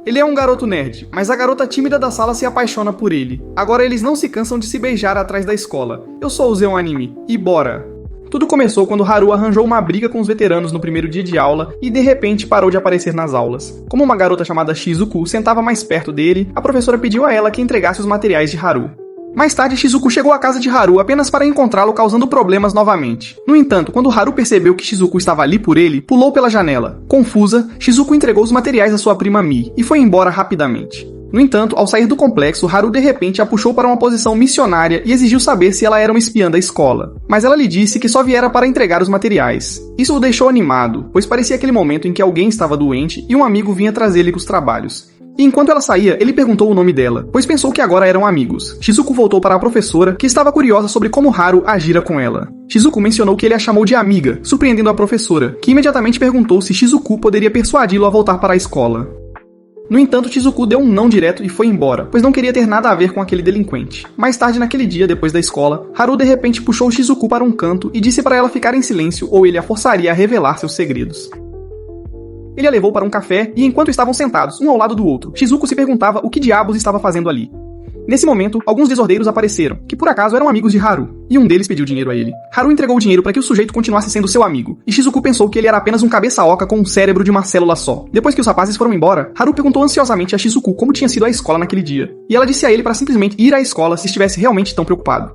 Ele é um garoto nerd, mas a garota tímida da sala se apaixona por ele. Agora eles não se cansam de se beijar atrás da escola. Eu só usei um anime. E bora! Tudo começou quando Haru arranjou uma briga com os veteranos no primeiro dia de aula e de repente parou de aparecer nas aulas. Como uma garota chamada Shizuku sentava mais perto dele, a professora pediu a ela que entregasse os materiais de Haru. Mais tarde, Shizuku chegou à casa de Haru apenas para encontrá-lo causando problemas novamente. No entanto, quando Haru percebeu que Shizuku estava ali por ele, pulou pela janela. Confusa, Shizuku entregou os materiais à sua prima Mi e foi embora rapidamente. No entanto, ao sair do complexo, Haru de repente a puxou para uma posição missionária e exigiu saber se ela era uma espiã da escola. Mas ela lhe disse que só viera para entregar os materiais. Isso o deixou animado, pois parecia aquele momento em que alguém estava doente e um amigo vinha trazer-lhe os trabalhos. E enquanto ela saía, ele perguntou o nome dela, pois pensou que agora eram amigos. Shizuku voltou para a professora, que estava curiosa sobre como Haru agira com ela. Shizuku mencionou que ele a chamou de amiga, surpreendendo a professora, que imediatamente perguntou se Shizuku poderia persuadi-lo a voltar para a escola. No entanto, Shizuku deu um não direto e foi embora, pois não queria ter nada a ver com aquele delinquente. Mais tarde naquele dia, depois da escola, Haru de repente puxou Shizuku para um canto e disse para ela ficar em silêncio ou ele a forçaria a revelar seus segredos. Ele a levou para um café e enquanto estavam sentados, um ao lado do outro, Shizuku se perguntava o que diabos estava fazendo ali. Nesse momento, alguns desordeiros apareceram, que por acaso eram amigos de Haru, e um deles pediu dinheiro a ele. Haru entregou o dinheiro para que o sujeito continuasse sendo seu amigo, e Shizuku pensou que ele era apenas um cabeça-oca com um cérebro de uma célula só. Depois que os rapazes foram embora, Haru perguntou ansiosamente a Shizuku como tinha sido a escola naquele dia, e ela disse a ele para simplesmente ir à escola se estivesse realmente tão preocupado.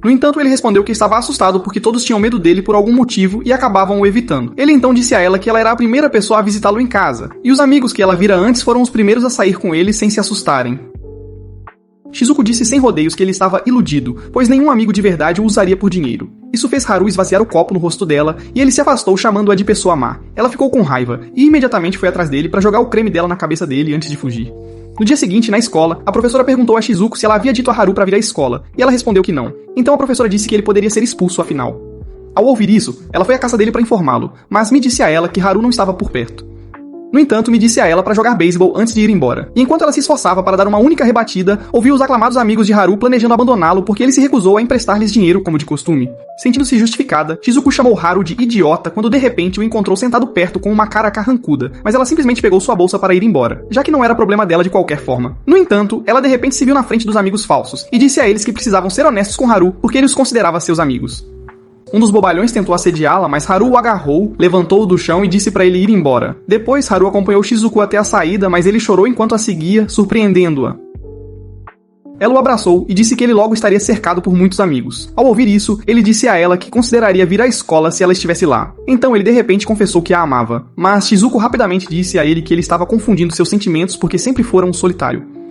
No entanto, ele respondeu que estava assustado porque todos tinham medo dele por algum motivo e acabavam o evitando. Ele então disse a ela que ela era a primeira pessoa a visitá-lo em casa, e os amigos que ela vira antes foram os primeiros a sair com ele sem se assustarem. Shizuku disse sem rodeios que ele estava iludido, pois nenhum amigo de verdade o usaria por dinheiro. Isso fez Haru esvaziar o copo no rosto dela e ele se afastou chamando-a de pessoa má. Ela ficou com raiva e imediatamente foi atrás dele para jogar o creme dela na cabeça dele antes de fugir. No dia seguinte, na escola, a professora perguntou a Shizuku se ela havia dito a Haru para vir à escola, e ela respondeu que não. Então a professora disse que ele poderia ser expulso afinal. Ao ouvir isso, ela foi à casa dele para informá-lo, mas me disse a ela que Haru não estava por perto. No entanto, me disse a ela para jogar beisebol antes de ir embora. E enquanto ela se esforçava para dar uma única rebatida, ouviu os aclamados amigos de Haru planejando abandoná-lo porque ele se recusou a emprestar-lhes dinheiro como de costume. Sentindo-se justificada, Shizuku chamou Haru de idiota quando de repente o encontrou sentado perto com uma cara carrancuda, mas ela simplesmente pegou sua bolsa para ir embora, já que não era problema dela de qualquer forma. No entanto, ela de repente se viu na frente dos amigos falsos e disse a eles que precisavam ser honestos com Haru porque ele os considerava seus amigos. Um dos bobalhões tentou assediá-la, mas Haru o agarrou, levantou-o do chão e disse para ele ir embora. Depois, Haru acompanhou Shizuku até a saída, mas ele chorou enquanto a seguia, surpreendendo-a. Ela o abraçou e disse que ele logo estaria cercado por muitos amigos. Ao ouvir isso, ele disse a ela que consideraria vir à escola se ela estivesse lá. Então ele de repente confessou que a amava. Mas Shizuku rapidamente disse a ele que ele estava confundindo seus sentimentos porque sempre fora um solitário.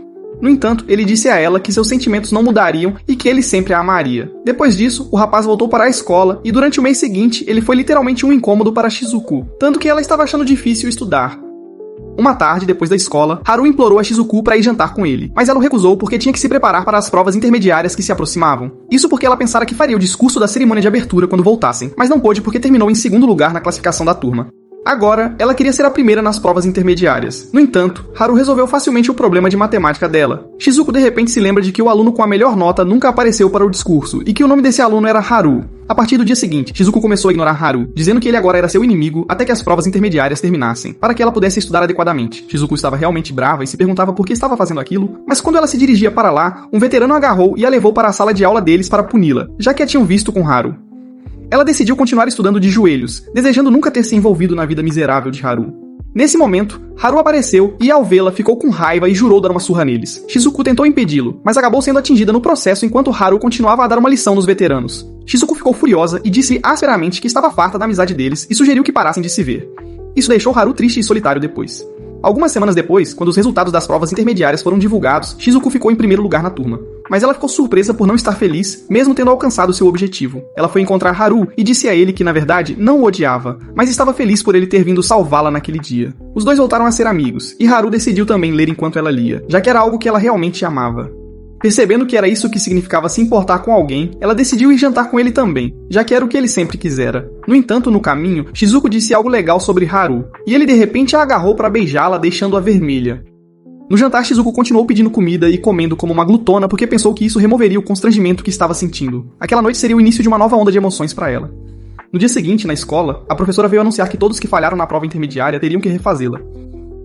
No entanto, ele disse a ela que seus sentimentos não mudariam e que ele sempre a amaria. Depois disso, o rapaz voltou para a escola e durante o mês seguinte, ele foi literalmente um incômodo para Shizuku, tanto que ela estava achando difícil estudar. Uma tarde, depois da escola, Haru implorou a Shizuku para ir jantar com ele, mas ela o recusou porque tinha que se preparar para as provas intermediárias que se aproximavam. Isso porque ela pensara que faria o discurso da cerimônia de abertura quando voltassem, mas não pôde porque terminou em segundo lugar na classificação da turma. Agora, ela queria ser a primeira nas provas intermediárias. No entanto, Haru resolveu facilmente o problema de matemática dela. Shizuku de repente se lembra de que o aluno com a melhor nota nunca apareceu para o discurso, e que o nome desse aluno era Haru. A partir do dia seguinte, Shizuku começou a ignorar Haru, dizendo que ele agora era seu inimigo até que as provas intermediárias terminassem, para que ela pudesse estudar adequadamente. Shizuku estava realmente brava e se perguntava por que estava fazendo aquilo, mas quando ela se dirigia para lá, um veterano a agarrou e a levou para a sala de aula deles para puni-la, já que a tinham visto com Haru. Ela decidiu continuar estudando de joelhos, desejando nunca ter se envolvido na vida miserável de Haru. Nesse momento, Haru apareceu e ao vê-la ficou com raiva e jurou dar uma surra neles. Shizuku tentou impedi-lo, mas acabou sendo atingida no processo enquanto Haru continuava a dar uma lição nos veteranos. Shizuku ficou furiosa e disse asperamente que estava farta da amizade deles e sugeriu que parassem de se ver. Isso deixou Haru triste e solitário depois. Algumas semanas depois, quando os resultados das provas intermediárias foram divulgados, Shizuku ficou em primeiro lugar na turma. Mas ela ficou surpresa por não estar feliz, mesmo tendo alcançado seu objetivo. Ela foi encontrar Haru e disse a ele que, na verdade, não o odiava, mas estava feliz por ele ter vindo salvá-la naquele dia. Os dois voltaram a ser amigos, e Haru decidiu também ler enquanto ela lia, já que era algo que ela realmente amava. Percebendo que era isso que significava se importar com alguém, ela decidiu ir jantar com ele também, já que era o que ele sempre quisera. No entanto, no caminho, Shizuku disse algo legal sobre Haru, e ele de repente a agarrou para beijá-la, deixando-a vermelha. No jantar, Shizuku continuou pedindo comida e comendo como uma glutona porque pensou que isso removeria o constrangimento que estava sentindo. Aquela noite seria o início de uma nova onda de emoções para ela. No dia seguinte, na escola, a professora veio anunciar que todos que falharam na prova intermediária teriam que refazê-la.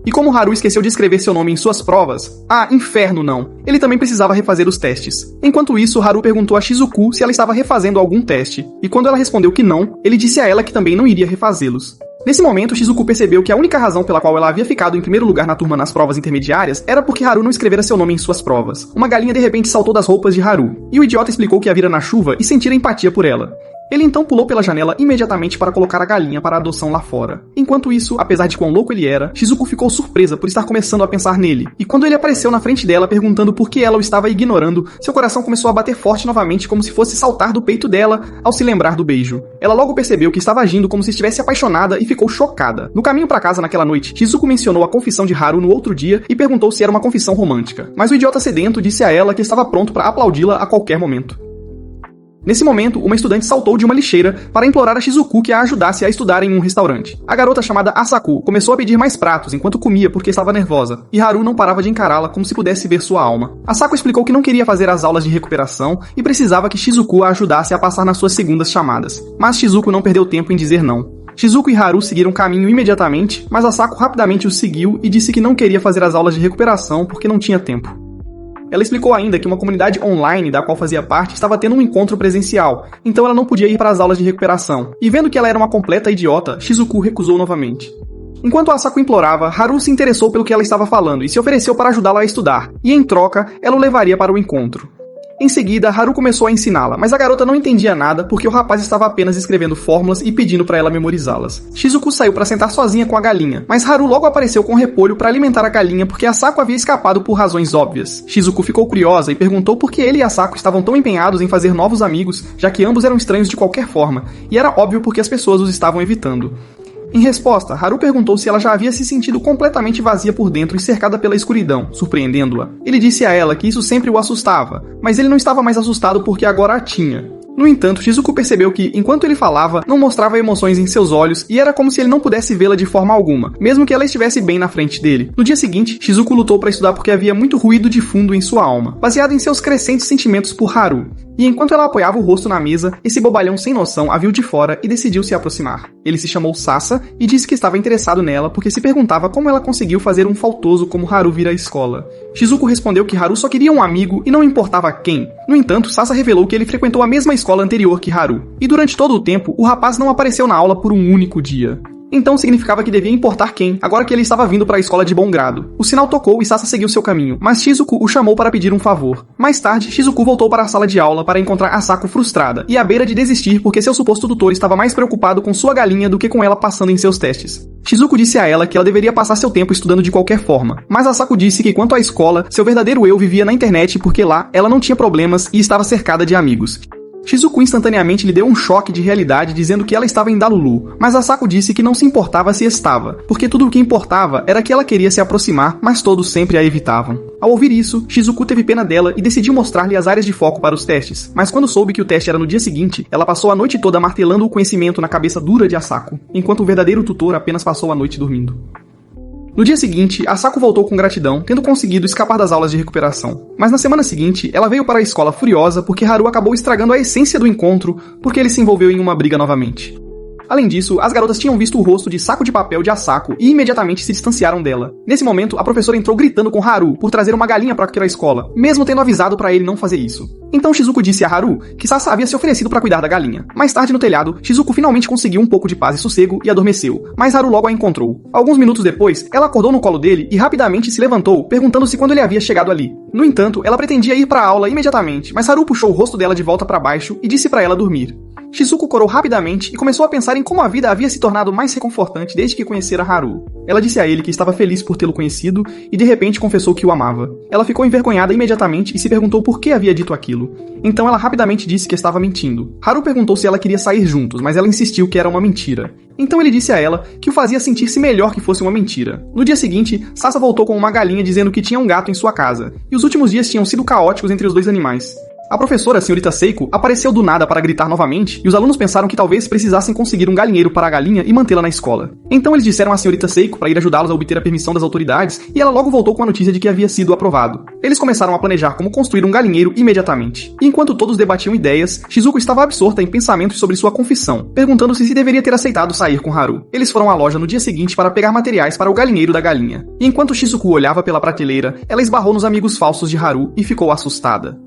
E como Haru esqueceu de escrever seu nome em suas provas, inferno não, ele também precisava refazer os testes. Enquanto isso, Haru perguntou a Shizuku se ela estava refazendo algum teste, e quando ela respondeu que não, ele disse a ela que também não iria refazê-los. Nesse momento, Shizuku percebeu que a única razão pela qual ela havia ficado em primeiro lugar na turma nas provas intermediárias era porque Haru não escrevera seu nome em suas provas. Uma galinha de repente saltou das roupas de Haru, e o idiota explicou que a vira na chuva e sentira empatia por ela. Ele então pulou pela janela imediatamente para colocar a galinha para adoção lá fora. Enquanto isso, apesar de quão louco ele era, Shizuku ficou surpresa por estar começando a pensar nele. E quando ele apareceu na frente dela perguntando por que ela o estava ignorando, seu coração começou a bater forte novamente como se fosse saltar do peito dela ao se lembrar do beijo. Ela logo percebeu que estava agindo como se estivesse apaixonada e ficou chocada. No caminho para casa naquela noite, Shizuku mencionou a confissão de Haru no outro dia e perguntou se era uma confissão romântica. Mas o idiota sedento disse a ela que estava pronto para aplaudi-la a qualquer momento. Nesse momento, uma estudante saltou de uma lixeira para implorar a Shizuku que a ajudasse a estudar em um restaurante. A garota chamada Asako começou a pedir mais pratos enquanto comia porque estava nervosa, e Haru não parava de encará-la como se pudesse ver sua alma. Asako explicou que não queria fazer as aulas de recuperação e precisava que Shizuku a ajudasse a passar nas suas segundas chamadas. Mas Shizuku não perdeu tempo em dizer não. Shizuku e Haru seguiram caminho imediatamente, mas Asako rapidamente os seguiu e disse que não queria fazer as aulas de recuperação porque não tinha tempo. Ela explicou ainda que uma comunidade online da qual fazia parte estava tendo um encontro presencial, então ela não podia ir para as aulas de recuperação. E vendo que ela era uma completa idiota, Shizuku recusou novamente. Enquanto Asako implorava, Haru se interessou pelo que ela estava falando e se ofereceu para ajudá-la a estudar, e em troca, ela o levaria para o encontro. Em seguida, Haru começou a ensiná-la, mas a garota não entendia nada porque o rapaz estava apenas escrevendo fórmulas e pedindo para ela memorizá-las. Shizuku saiu para sentar sozinha com a galinha, mas Haru logo apareceu com repolho para alimentar a galinha porque Asako havia escapado por razões óbvias. Shizuku ficou curiosa e perguntou por que ele e Asako estavam tão empenhados em fazer novos amigos, já que ambos eram estranhos de qualquer forma, e era óbvio porque as pessoas os estavam evitando. Em resposta, Haru perguntou se ela já havia se sentido completamente vazia por dentro e cercada pela escuridão, surpreendendo-a. Ele disse a ela que isso sempre o assustava, mas ele não estava mais assustado porque agora a tinha. No entanto, Shizuku percebeu que, enquanto ele falava, não mostrava emoções em seus olhos e era como se ele não pudesse vê-la de forma alguma, mesmo que ela estivesse bem na frente dele. No dia seguinte, Shizuku lutou para estudar porque havia muito ruído de fundo em sua alma, baseado em seus crescentes sentimentos por Haru. E enquanto ela apoiava o rosto na mesa, esse bobalhão sem noção a viu de fora e decidiu se aproximar. Ele se chamou Sasa e disse que estava interessado nela porque se perguntava como ela conseguiu fazer um faltoso como Haru vir à escola. Shizuku respondeu que Haru só queria um amigo e não importava quem. No entanto, Sasa revelou que ele frequentou a mesma escola anterior que Haru. E durante todo o tempo, o rapaz não apareceu na aula por um único dia. Então significava que devia importar quem, agora que ele estava vindo para a escola de bom grado. O sinal tocou e Sasa seguiu seu caminho, mas Shizuku o chamou para pedir um favor. Mais tarde, Shizuku voltou para a sala de aula para encontrar Asako frustrada e à beira de desistir porque seu suposto tutor estava mais preocupado com sua galinha do que com ela passando em seus testes. Shizuku disse a ela que ela deveria passar seu tempo estudando de qualquer forma, mas Asako disse que quanto à escola, seu verdadeiro eu vivia na internet porque lá ela não tinha problemas e estava cercada de amigos. Shizuku instantaneamente lhe deu um choque de realidade dizendo que ela estava em Dalulu, mas Asako disse que não se importava se estava, porque tudo o que importava era que ela queria se aproximar, mas todos sempre a evitavam. Ao ouvir isso, Shizuku teve pena dela e decidiu mostrar-lhe as áreas de foco para os testes, mas quando soube que o teste era no dia seguinte, ela passou a noite toda martelando o conhecimento na cabeça dura de Asako, enquanto o verdadeiro tutor apenas passou a noite dormindo. No dia seguinte, Asako voltou com gratidão, tendo conseguido escapar das aulas de recuperação. Mas na semana seguinte, ela veio para a escola furiosa porque Haru acabou estragando a essência do encontro porque ele se envolveu em uma briga novamente. Além disso, as garotas tinham visto o rosto de saco de papel de Asako e imediatamente se distanciaram dela. Nesse momento, a professora entrou gritando com Haru por trazer uma galinha para aquela escola, mesmo tendo avisado para ele não fazer isso. Então Shizuku disse a Haru que Sasa havia se oferecido para cuidar da galinha. Mais tarde no telhado, Shizuku finalmente conseguiu um pouco de paz e sossego e adormeceu, mas Haru logo a encontrou. Alguns minutos depois, ela acordou no colo dele e rapidamente se levantou, perguntando-se quando ele havia chegado ali. No entanto, ela pretendia ir para a aula imediatamente, mas Haru puxou o rosto dela de volta para baixo e disse para ela dormir. Shizuku corou rapidamente e começou a pensar em como a vida havia se tornado mais reconfortante desde que conhecera Haru. Ela disse a ele que estava feliz por tê-lo conhecido e de repente confessou que o amava. Ela ficou envergonhada imediatamente e se perguntou por que havia dito aquilo. Então ela rapidamente disse que estava mentindo. Haru perguntou se ela queria sair juntos, mas ela insistiu que era uma mentira. Então ele disse a ela que o fazia sentir-se melhor que fosse uma mentira. No dia seguinte, Sasa voltou com uma galinha dizendo que tinha um gato em sua casa, e os últimos dias tinham sido caóticos entre os dois animais. A professora, a senhorita Seiko, apareceu do nada para gritar novamente, e os alunos pensaram que talvez precisassem conseguir um galinheiro para a galinha e mantê-la na escola. Então eles disseram à senhorita Seiko para ir ajudá-los a obter a permissão das autoridades, e ela logo voltou com a notícia de que havia sido aprovado. Eles começaram a planejar como construir um galinheiro imediatamente. E enquanto todos debatiam ideias, Shizuko estava absorta em pensamentos sobre sua confissão, perguntando-se se deveria ter aceitado sair com Haru. Eles foram à loja no dia seguinte para pegar materiais para o galinheiro da galinha. E enquanto Shizuko olhava pela prateleira, ela esbarrou nos amigos falsos de Haru e ficou assustada.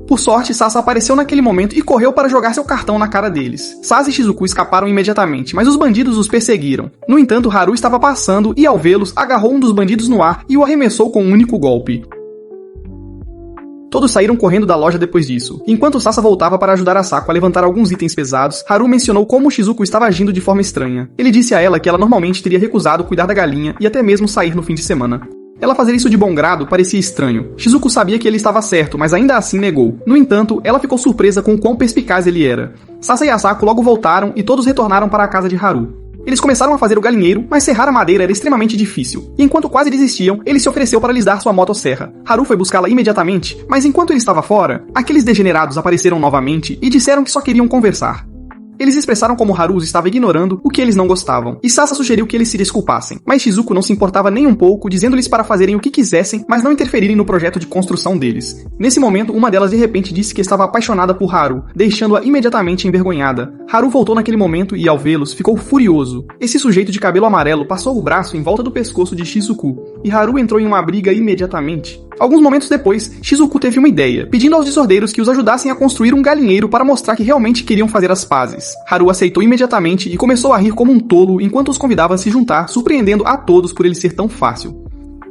Por sorte, Sasa apareceu naquele momento e correu para jogar seu cartão na cara deles. Sasa e Shizuku escaparam imediatamente, mas os bandidos os perseguiram. No entanto, Haru estava passando e, ao vê-los, agarrou um dos bandidos no ar e o arremessou com um único golpe. Todos saíram correndo da loja depois disso. Enquanto Sasa voltava para ajudar a Sako a levantar alguns itens pesados, Haru mencionou como Shizuko estava agindo de forma estranha. Ele disse a ela que ela normalmente teria recusado cuidar da galinha e até mesmo sair no fim de semana. Ela fazer isso de bom grado parecia estranho. Shizuko sabia que ele estava certo, mas ainda assim negou. No entanto, ela ficou surpresa com o quão perspicaz ele era. Sasa e Asako logo voltaram e todos retornaram para a casa de Haru. Eles começaram a fazer o galinheiro, mas serrar a madeira era extremamente difícil. E enquanto quase desistiam, ele se ofereceu para lhes dar sua motosserra. Haru foi buscá-la imediatamente, mas enquanto ele estava fora, aqueles degenerados apareceram novamente e disseram que só queriam conversar. Eles expressaram como Haru estava ignorando o que eles não gostavam, e Sasa sugeriu que eles se desculpassem, mas Shizuko não se importava nem um pouco, dizendo-lhes para fazerem o que quisessem, mas não interferirem no projeto de construção deles. Nesse momento, uma delas de repente disse que estava apaixonada por Haru, deixando-a imediatamente envergonhada. Haru voltou naquele momento e, ao vê-los, ficou furioso. Esse sujeito de cabelo amarelo passou o braço em volta do pescoço de Shizuku, e Haru entrou em uma briga imediatamente. Alguns momentos depois, Shizuku teve uma ideia, pedindo aos desordeiros que os ajudassem a construir um galinheiro para mostrar que realmente queriam fazer as pazes. Haru aceitou imediatamente e começou a rir como um tolo enquanto os convidava a se juntar, surpreendendo a todos por ele ser tão fácil.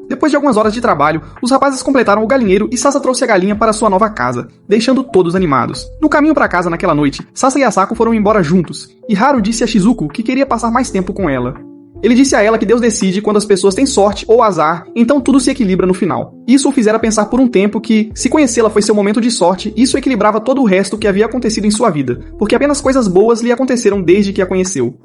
Depois de algumas horas de trabalho, os rapazes completaram o galinheiro e Sasa trouxe a galinha para sua nova casa, deixando todos animados. No caminho para casa naquela noite, Sasa e Asako foram embora juntos, e Haru disse a Shizuko que queria passar mais tempo com ela. Ele disse a ela que Deus decide quando as pessoas têm sorte ou azar, então tudo se equilibra no final. Isso o fizera pensar por um tempo que, se conhecê-la foi seu momento de sorte, isso equilibrava todo o resto que havia acontecido em sua vida, porque apenas coisas boas lhe aconteceram desde que a conheceu.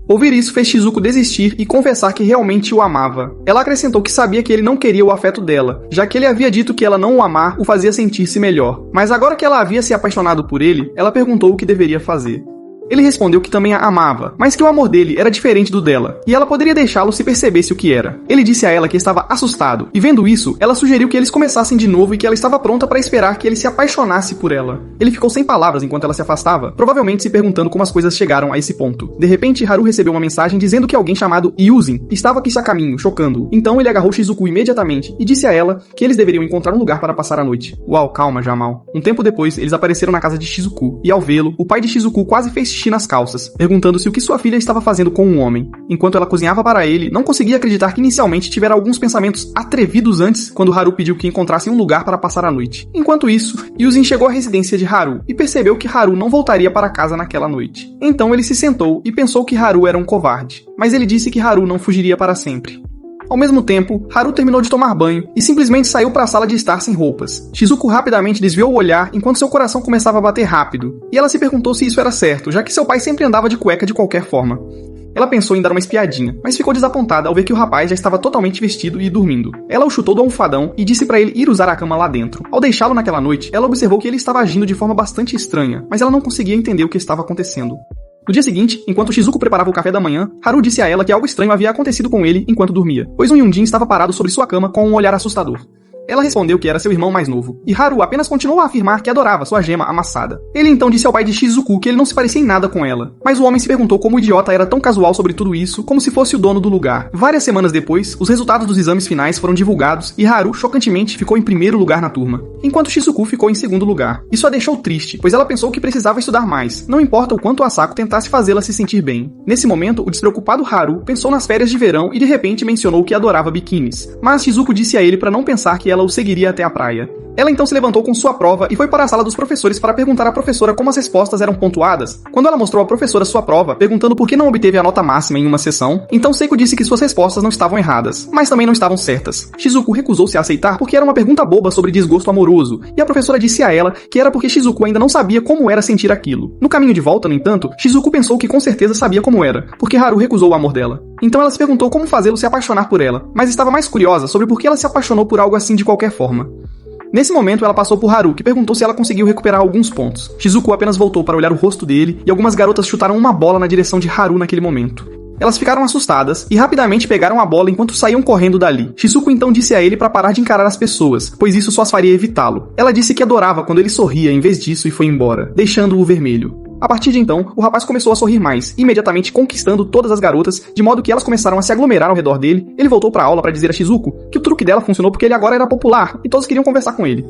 Ouvir isso fez Shizuko desistir e confessar que realmente o amava. Ela acrescentou que sabia que ele não queria o afeto dela, já que ele havia dito que ela não o amar o fazia sentir-se melhor. Mas agora que ela havia se apaixonado por ele, ela perguntou o que deveria fazer. Ele respondeu que também a amava, mas que o amor dele era diferente do dela, e ela poderia deixá-lo se percebesse o que era. Ele disse a ela que estava assustado, e vendo isso, ela sugeriu que eles começassem de novo e que ela estava pronta para esperar que ele se apaixonasse por ela. Ele ficou sem palavras enquanto ela se afastava, provavelmente se perguntando como as coisas chegaram a esse ponto. De repente, Haru recebeu uma mensagem dizendo que alguém chamado Yuzin estava aqui a caminho, chocando-o. Então ele agarrou Shizuku imediatamente e disse a ela que eles deveriam encontrar um lugar para passar a noite. Uau, calma, Jamal. Um tempo depois, eles apareceram na casa de Shizuku, e ao vê-lo, o pai de Shizuku quase fez xixi nas calças, perguntando-se o que sua filha estava fazendo com um homem. Enquanto ela cozinhava para ele, não conseguia acreditar que inicialmente tivera alguns pensamentos atrevidos antes, quando Haru pediu que encontrassem um lugar para passar a noite. Enquanto isso, Yuzin chegou à residência de Haru e percebeu que Haru não voltaria para casa naquela noite. Então ele se sentou e pensou que Haru era um covarde, mas ele disse que Haru não fugiria para sempre. Ao mesmo tempo, Haru terminou de tomar banho e simplesmente saiu para a sala de estar sem roupas. Shizuko rapidamente desviou o olhar enquanto seu coração começava a bater rápido, e ela se perguntou se isso era certo, já que seu pai sempre andava de cueca de qualquer forma. Ela pensou em dar uma espiadinha, mas ficou desapontada ao ver que o rapaz já estava totalmente vestido e dormindo. Ela o chutou do almofadão e disse para ele ir usar a cama lá dentro. Ao deixá-lo naquela noite, ela observou que ele estava agindo de forma bastante estranha, mas ela não conseguia entender o que estava acontecendo. No dia seguinte, enquanto Shizuko preparava o café da manhã, Haru disse a ela que algo estranho havia acontecido com ele enquanto dormia, pois um Yunjin estava parado sobre sua cama com um olhar assustador. Ela respondeu que era seu irmão mais novo, e Haru apenas continuou a afirmar que adorava sua gema amassada. Ele então disse ao pai de Shizuku que ele não se parecia em nada com ela, mas o homem se perguntou como o idiota era tão casual sobre tudo isso, como se fosse o dono do lugar. Várias semanas depois, os resultados dos exames finais foram divulgados e Haru, chocantemente, ficou em primeiro lugar na turma, enquanto Shizuku ficou em segundo lugar. Isso a deixou triste, pois ela pensou que precisava estudar mais, não importa o quanto Asako tentasse fazê-la se sentir bem. Nesse momento, o despreocupado Haru pensou nas férias de verão e de repente mencionou que adorava biquínis, mas Shizuku disse a ele para não pensar que ela o seguiria até a praia. Ela então se levantou com sua prova e foi para a sala dos professores para perguntar à professora como as respostas eram pontuadas. Quando ela mostrou à professora sua prova, perguntando por que não obteve a nota máxima em uma sessão, então Seiko disse que suas respostas não estavam erradas, mas também não estavam certas. Shizuku recusou-se a aceitar porque era uma pergunta boba sobre desgosto amoroso, e a professora disse a ela que era porque Shizuku ainda não sabia como era sentir aquilo. No caminho de volta, no entanto, Shizuku pensou que com certeza sabia como era, porque Haru recusou o amor dela. Então ela se perguntou como fazê-lo se apaixonar por ela, mas estava mais curiosa sobre por que ela se apaixonou por algo assim de qualquer forma. Nesse momento, ela passou por Haru, que perguntou se ela conseguiu recuperar alguns pontos. Shizuku apenas voltou para olhar o rosto dele, e algumas garotas chutaram uma bola na direção de Haru naquele momento. Elas ficaram assustadas e rapidamente pegaram a bola enquanto saíam correndo dali. Shizuku então disse a ele para parar de encarar as pessoas, pois isso só as faria evitá-lo. Ela disse que adorava quando ele sorria em vez disso e foi embora, deixando-o vermelho. A partir de então, o rapaz começou a sorrir mais, imediatamente conquistando todas as garotas, de modo que elas começaram a se aglomerar ao redor dele. Ele voltou para a aula para dizer a Shizuku que o truque dela funcionou porque ele agora era popular e todos queriam conversar com ele.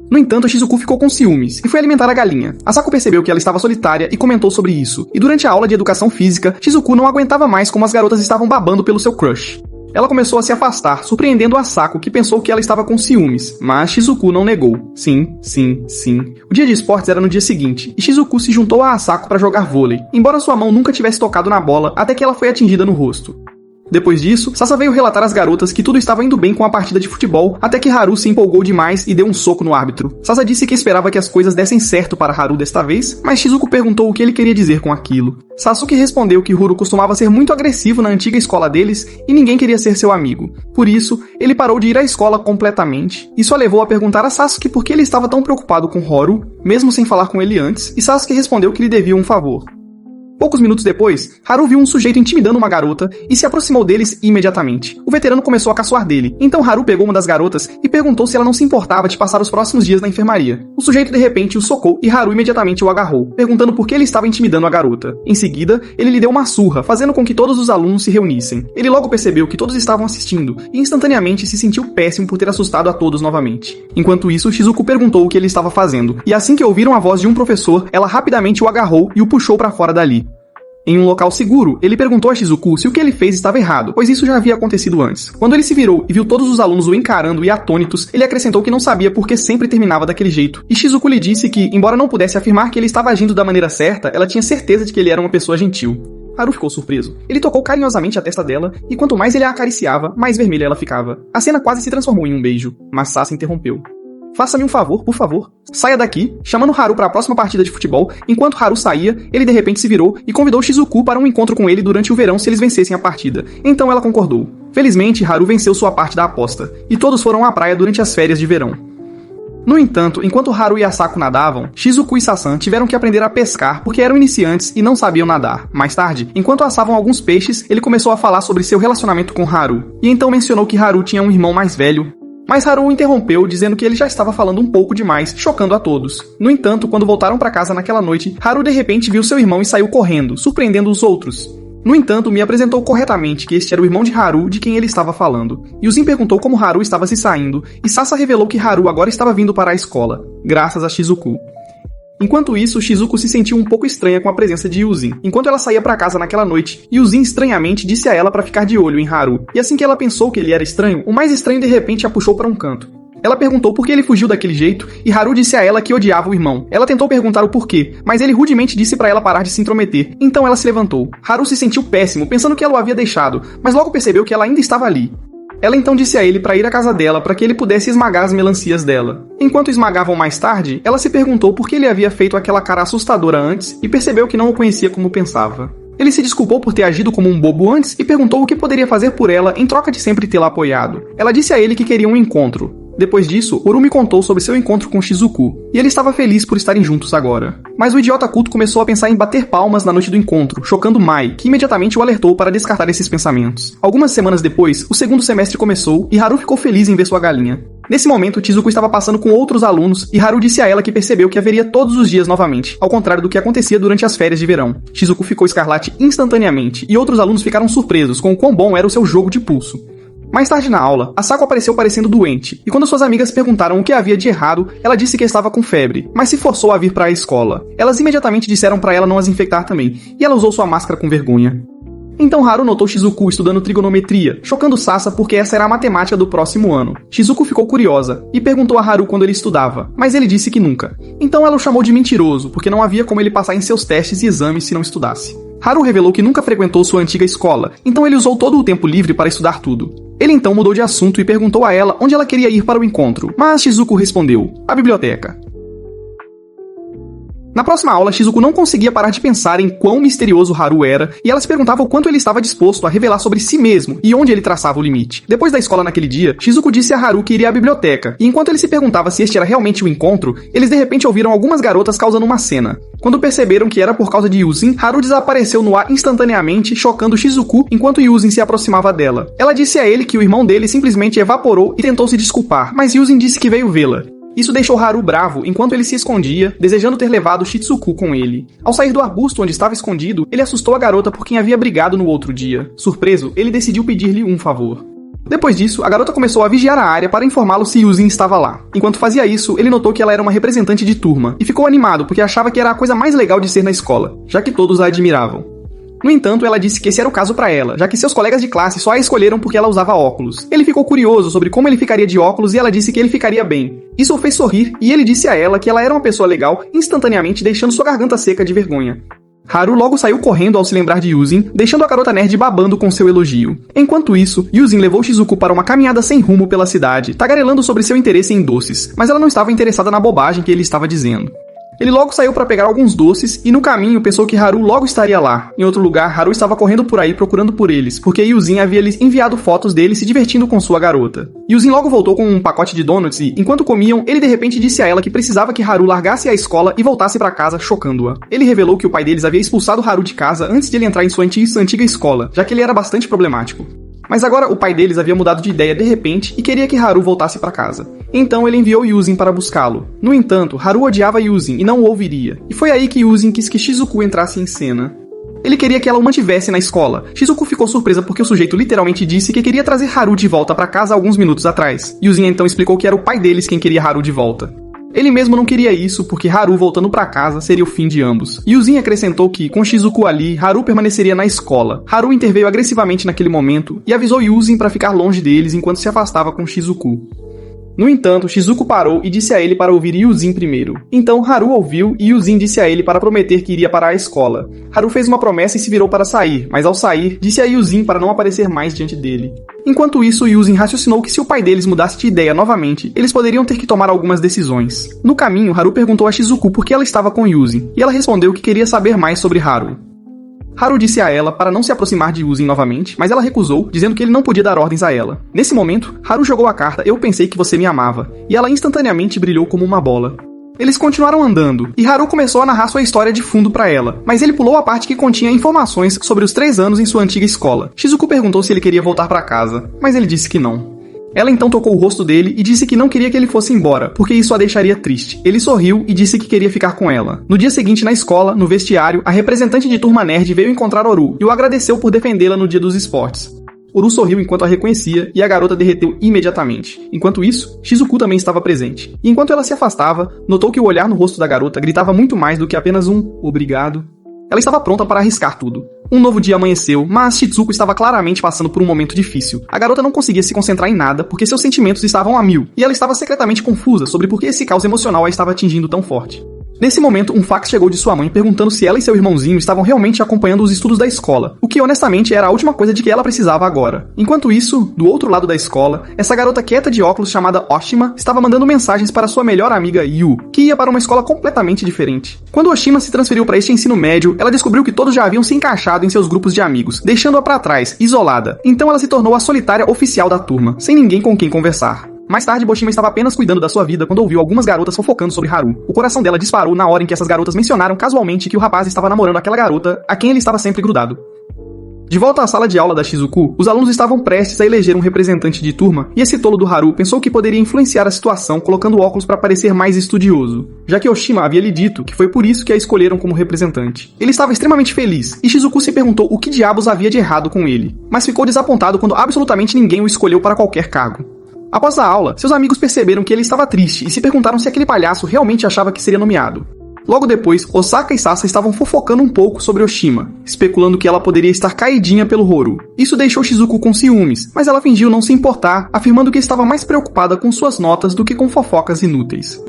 No entanto, a Shizuku ficou com ciúmes e foi alimentar a galinha. Asako percebeu que ela estava solitária e comentou sobre isso. E durante a aula de educação física, Shizuku não aguentava mais como as garotas estavam babando pelo seu crush. Ela começou a se afastar, surpreendendo Asako, que pensou que ela estava com ciúmes, mas Shizuku não negou. Sim. O dia de esportes era no dia seguinte, e Shizuku se juntou a Asako para jogar vôlei, embora sua mão nunca tivesse tocado na bola até que ela foi atingida no rosto. Depois disso, Sasa veio relatar às garotas que tudo estava indo bem com a partida de futebol, até que Haru se empolgou demais e deu um soco no árbitro. Sasa disse que esperava que as coisas dessem certo para Haru desta vez, mas Shizuku perguntou o que ele queria dizer com aquilo. Sasuke respondeu que Haru costumava ser muito agressivo na antiga escola deles e ninguém queria ser seu amigo. Por isso, ele parou de ir à escola completamente. Isso a levou a perguntar a Sasuke por que ele estava tão preocupado com Haru, mesmo sem falar com ele antes, e Sasuke respondeu que lhe devia um favor. Poucos minutos depois, Haru viu um sujeito intimidando uma garota e se aproximou deles imediatamente. O veterano começou a caçoar dele, então Haru pegou uma das garotas e perguntou se ela não se importava de passar os próximos dias na enfermaria. O sujeito de repente o socou e Haru imediatamente o agarrou, perguntando por que ele estava intimidando a garota. Em seguida, ele lhe deu uma surra, fazendo com que todos os alunos se reunissem. Ele logo percebeu que todos estavam assistindo e instantaneamente se sentiu péssimo por ter assustado a todos novamente. Enquanto isso, Shizuku perguntou o que ele estava fazendo, e assim que ouviram a voz de um professor, ela rapidamente o agarrou e o puxou para fora dali. Em um local seguro, ele perguntou a Shizuku se o que ele fez estava errado, pois isso já havia acontecido antes. Quando ele se virou e viu todos os alunos o encarando e atônitos, ele acrescentou que não sabia por que sempre terminava daquele jeito. E Shizuku lhe disse que, embora não pudesse afirmar que ele estava agindo da maneira certa, ela tinha certeza de que ele era uma pessoa gentil. Haru ficou surpreso. Ele tocou carinhosamente a testa dela, e quanto mais ele a acariciava, mais vermelha ela ficava. A cena quase se transformou em um beijo, mas Sasa interrompeu. Faça-me um favor, por favor. Saia daqui, chamando Haru para a próxima partida de futebol. Enquanto Haru saía, ele de repente se virou e convidou Shizuku para um encontro com ele durante o verão se eles vencessem a partida. Então ela concordou. Felizmente, Haru venceu sua parte da aposta, e todos foram à praia durante as férias de verão. No entanto, enquanto Haru e Asako nadavam, Shizuku e Sasan tiveram que aprender a pescar porque eram iniciantes e não sabiam nadar. Mais tarde, enquanto assavam alguns peixes, ele começou a falar sobre seu relacionamento com Haru, e então mencionou que Haru tinha um irmão mais velho. Mas Haru o interrompeu, dizendo que ele já estava falando um pouco demais, chocando a todos. No entanto, quando voltaram para casa naquela noite, Haru de repente viu seu irmão e saiu correndo, surpreendendo os outros. No entanto, me apresentou corretamente que este era o irmão de Haru de quem ele estava falando. Yuzin perguntou como Haru estava se saindo, e Sasa revelou que Haru agora estava vindo para a escola, graças a Shizuku. Enquanto isso, Shizuku se sentiu um pouco estranha com a presença de Yuzin. Enquanto ela saía para casa naquela noite, Yuzin estranhamente disse a ela para ficar de olho em Haru. E assim que ela pensou que ele era estranho, o mais estranho de repente a puxou para um canto. Ela perguntou por que ele fugiu daquele jeito, e Haru disse a ela que odiava o irmão. Ela tentou perguntar o porquê, mas ele rudemente disse para ela parar de se intrometer. Então ela se levantou. Haru se sentiu péssimo, pensando que ela o havia deixado, mas logo percebeu que ela ainda estava ali. Ela então disse a ele para ir à casa dela para que ele pudesse esmagar as melancias dela. Enquanto esmagavam mais tarde, ela se perguntou por que ele havia feito aquela cara assustadora antes e percebeu que não o conhecia como pensava. Ele se desculpou por ter agido como um bobo antes e perguntou o que poderia fazer por ela em troca de sempre tê-la apoiado. Ela disse a ele que queria um encontro. Depois disso, Urumi contou sobre seu encontro com Shizuku, e ele estava feliz por estarem juntos agora. Mas o idiota culto começou a pensar em bater palmas na noite do encontro, chocando Mai, que imediatamente o alertou para descartar esses pensamentos. Algumas semanas depois, o segundo semestre começou, e Haru ficou feliz em ver sua galinha. Nesse momento, Shizuku estava passando com outros alunos, e Haru disse a ela que percebeu que haveria todos os dias novamente, ao contrário do que acontecia durante as férias de verão. Shizuku ficou escarlate instantaneamente, e outros alunos ficaram surpresos com o quão bom era o seu jogo de pulso. Mais tarde na aula, Asako apareceu parecendo doente, e quando suas amigas perguntaram o que havia de errado, ela disse que estava com febre, mas se forçou a vir para a escola. Elas imediatamente disseram para ela não as infectar também, e ela usou sua máscara com vergonha. Então Haru notou Shizuku estudando trigonometria, chocando Sasa porque essa era a matemática do próximo ano. Shizuku ficou curiosa, e perguntou a Haru quando ele estudava, mas ele disse que nunca. Então ela o chamou de mentiroso, porque não havia como ele passar em seus testes e exames se não estudasse. Haru revelou que nunca frequentou sua antiga escola, então ele usou todo o tempo livre para estudar tudo. Ele então mudou de assunto e perguntou a ela onde ela queria ir para o encontro, mas Shizuku respondeu: a biblioteca. Na próxima aula, Shizuku não conseguia parar de pensar em quão misterioso Haru era, e ela se perguntava o quanto ele estava disposto a revelar sobre si mesmo e onde ele traçava o limite. Depois da escola naquele dia, Shizuku disse a Haru que iria à biblioteca, e enquanto ele se perguntava se este era realmente o encontro, eles de repente ouviram algumas garotas causando uma cena. Quando perceberam que era por causa de Yuzin, Haru desapareceu no ar instantaneamente, chocando Shizuku enquanto Yuzin se aproximava dela. Ela disse a ele que o irmão dele simplesmente evaporou e tentou se desculpar, mas Yuzin disse que veio vê-la. Isso deixou Haru bravo enquanto ele se escondia, desejando ter levado Shitsuku com ele. Ao sair do arbusto onde estava escondido, ele assustou a garota por quem havia brigado no outro dia. Surpreso, ele decidiu pedir-lhe um favor. Depois disso, a garota começou a vigiar a área para informá-lo se Yuzin estava lá. Enquanto fazia isso, ele notou que ela era uma representante de turma, e ficou animado porque achava que era a coisa mais legal de ser na escola, já que todos a admiravam. No entanto, ela disse que esse era o caso para ela, já que seus colegas de classe só a escolheram porque ela usava óculos. Ele ficou curioso sobre como ele ficaria de óculos e ela disse que ele ficaria bem. Isso o fez sorrir e ele disse a ela que ela era uma pessoa legal, instantaneamente deixando sua garganta seca de vergonha. Haru logo saiu correndo ao se lembrar de Yuzin, deixando a garota nerd babando com seu elogio. Enquanto isso, Yuzin levou Shizuku para uma caminhada sem rumo pela cidade, tagarelando sobre seu interesse em doces, mas ela não estava interessada na bobagem que ele estava dizendo. Ele logo saiu para pegar alguns doces e no caminho pensou que Haru logo estaria lá. Em outro lugar, Haru estava correndo por aí procurando por eles, porque Yuzin havia lhes enviado fotos dele se divertindo com sua garota. Yuzin logo voltou com um pacote de donuts e, enquanto comiam, ele de repente disse a ela que precisava que Haru largasse a escola e voltasse para casa, chocando-a. Ele revelou que o pai deles havia expulsado Haru de casa antes de ele entrar em sua antiga escola, já que ele era bastante problemático. Mas agora o pai deles havia mudado de ideia de repente e queria que Haru voltasse para casa. Então ele enviou Yuzin para buscá-lo. No entanto, Haru odiava Yuzin e não o ouviria. E foi aí que Yuzin quis que Shizuku entrasse em cena. Ele queria que ela o mantivesse na escola. Shizuku ficou surpresa porque o sujeito literalmente disse que queria trazer Haru de volta para casa alguns minutos atrás. Yuzin então explicou que era o pai deles quem queria Haru de volta. Ele mesmo não queria isso porque Haru voltando pra casa seria o fim de ambos. Yuzin acrescentou que, com Shizuku ali, Haru permaneceria na escola. Haru interveio agressivamente naquele momento e avisou Yuzin para ficar longe deles enquanto se afastava com Shizuku. No entanto, Shizuku parou e disse a ele para ouvir Yuzin primeiro. Então Haru ouviu e Yuzin disse a ele para prometer que iria para a escola. Haru fez uma promessa e se virou para sair, mas ao sair, disse a Yuzin para não aparecer mais diante dele. Enquanto isso, Yuzin raciocinou que se o pai deles mudasse de ideia novamente, eles poderiam ter que tomar algumas decisões. No caminho, Haru perguntou a Shizuku por que ela estava com Yuzin, e ela respondeu que queria saber mais sobre Haru. Haru disse a ela para não se aproximar de Yuzin novamente, mas ela recusou, dizendo que ele não podia dar ordens a ela. Nesse momento, Haru jogou a carta "Eu pensei que você me amava", e ela instantaneamente brilhou como uma bola. Eles continuaram andando, e Haru começou a narrar sua história de fundo para ela, mas ele pulou a parte que continha informações sobre os 3 anos em sua antiga escola. Shizuku perguntou se ele queria voltar para casa, mas ele disse que não. Ela então tocou o rosto dele e disse que não queria que ele fosse embora, porque isso a deixaria triste. Ele sorriu e disse que queria ficar com ela. No dia seguinte, na escola, no vestiário, a representante de turma nerd veio encontrar Oru e o agradeceu por defendê-la no dia dos esportes. Oru sorriu enquanto a reconhecia e a garota derreteu imediatamente. Enquanto isso, Shizuku também estava presente. E enquanto ela se afastava, notou que o olhar no rosto da garota gritava muito mais do que apenas um "obrigado". Ela estava pronta para arriscar tudo. Um novo dia amanheceu, mas Shizuku estava claramente passando por um momento difícil. A garota não conseguia se concentrar em nada porque seus sentimentos estavam a mil, e ela estava secretamente confusa sobre por que esse caos emocional a estava atingindo tão forte. Nesse momento, um fax chegou de sua mãe perguntando se ela e seu irmãozinho estavam realmente acompanhando os estudos da escola, o que honestamente era a última coisa de que ela precisava agora. Enquanto isso, do outro lado da escola, essa garota quieta de óculos chamada Oshima estava mandando mensagens para sua melhor amiga Yu, que ia para uma escola completamente diferente. Quando Oshima se transferiu para este ensino médio, ela descobriu que todos já haviam se encaixado em seus grupos de amigos, deixando-a para trás, isolada. Então ela se tornou a solitária oficial da turma, sem ninguém com quem conversar. Mais tarde, Oshima estava apenas cuidando da sua vida quando ouviu algumas garotas fofocando sobre Haru. O coração dela disparou na hora em que essas garotas mencionaram casualmente que o rapaz estava namorando aquela garota a quem ele estava sempre grudado. De volta à sala de aula da Shizuku, os alunos estavam prestes a eleger um representante de turma e esse tolo do Haru pensou que poderia influenciar a situação colocando óculos para parecer mais estudioso, já que Oshima havia lhe dito que foi por isso que a escolheram como representante. Ele estava extremamente feliz e Shizuku se perguntou o que diabos havia de errado com ele, mas ficou desapontado quando absolutamente ninguém o escolheu para qualquer cargo. Após a aula, seus amigos perceberam que ele estava triste e se perguntaram se aquele palhaço realmente achava que seria nomeado. Logo depois, Osaka e Sasa estavam fofocando um pouco sobre Oshima, especulando que ela poderia estar caidinha pelo Horu. Isso deixou Shizuku com ciúmes, mas ela fingiu não se importar, afirmando que estava mais preocupada com suas notas do que com fofocas inúteis.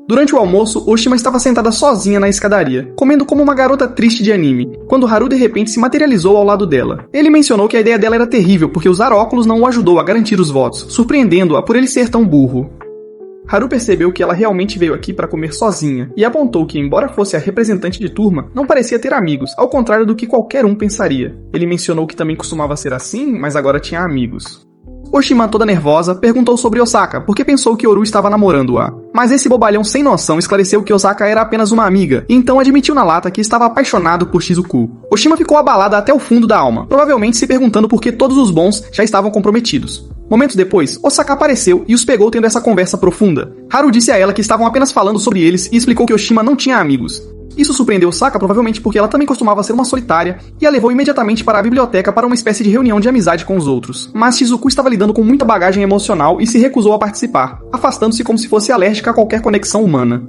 Durante o almoço, Oshima estava sentada sozinha na escadaria, comendo como uma garota triste de anime, quando Haru de repente se materializou ao lado dela. Ele mencionou que a ideia dela era terrível porque usar óculos não o ajudou a garantir os votos, surpreendendo-a por ele ser tão burro. Haru percebeu que ela realmente veio aqui para comer sozinha e apontou que, embora fosse a representante de turma, não parecia ter amigos, ao contrário do que qualquer um pensaria. Ele mencionou que também costumava ser assim, mas agora tinha amigos. Oshima, toda nervosa, perguntou sobre Osaka, porque pensou que Oru estava namorando-a. Mas esse bobalhão sem noção esclareceu que Osaka era apenas uma amiga, e então admitiu na lata que estava apaixonado por Shizuku. Oshima ficou abalada até o fundo da alma, provavelmente se perguntando por que todos os bons já estavam comprometidos. Momentos depois, Osaka apareceu e os pegou tendo essa conversa profunda. Haru disse a ela que estavam apenas falando sobre eles e explicou que Oshima não tinha amigos. Isso surpreendeu Osaka provavelmente porque ela também costumava ser uma solitária e a levou imediatamente para a biblioteca para uma espécie de reunião de amizade com os outros. Mas Shizuku estava lidando com muita bagagem emocional e se recusou a participar, afastando-se como se fosse alérgica a qualquer conexão humana.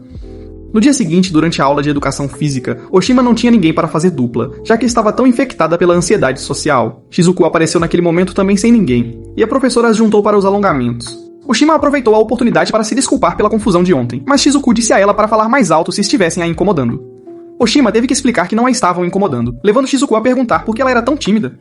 No dia seguinte, durante a aula de educação física, Oshima não tinha ninguém para fazer dupla, já que estava tão infectada pela ansiedade social. Shizuku apareceu naquele momento também sem ninguém, e a professora as juntou para os alongamentos. Oshima aproveitou a oportunidade para se desculpar pela confusão de ontem, mas Shizuku disse a ela para falar mais alto se estivessem a incomodando. Oshima teve que explicar que não a estavam incomodando, levando Shizuku a perguntar por que ela era tão tímida.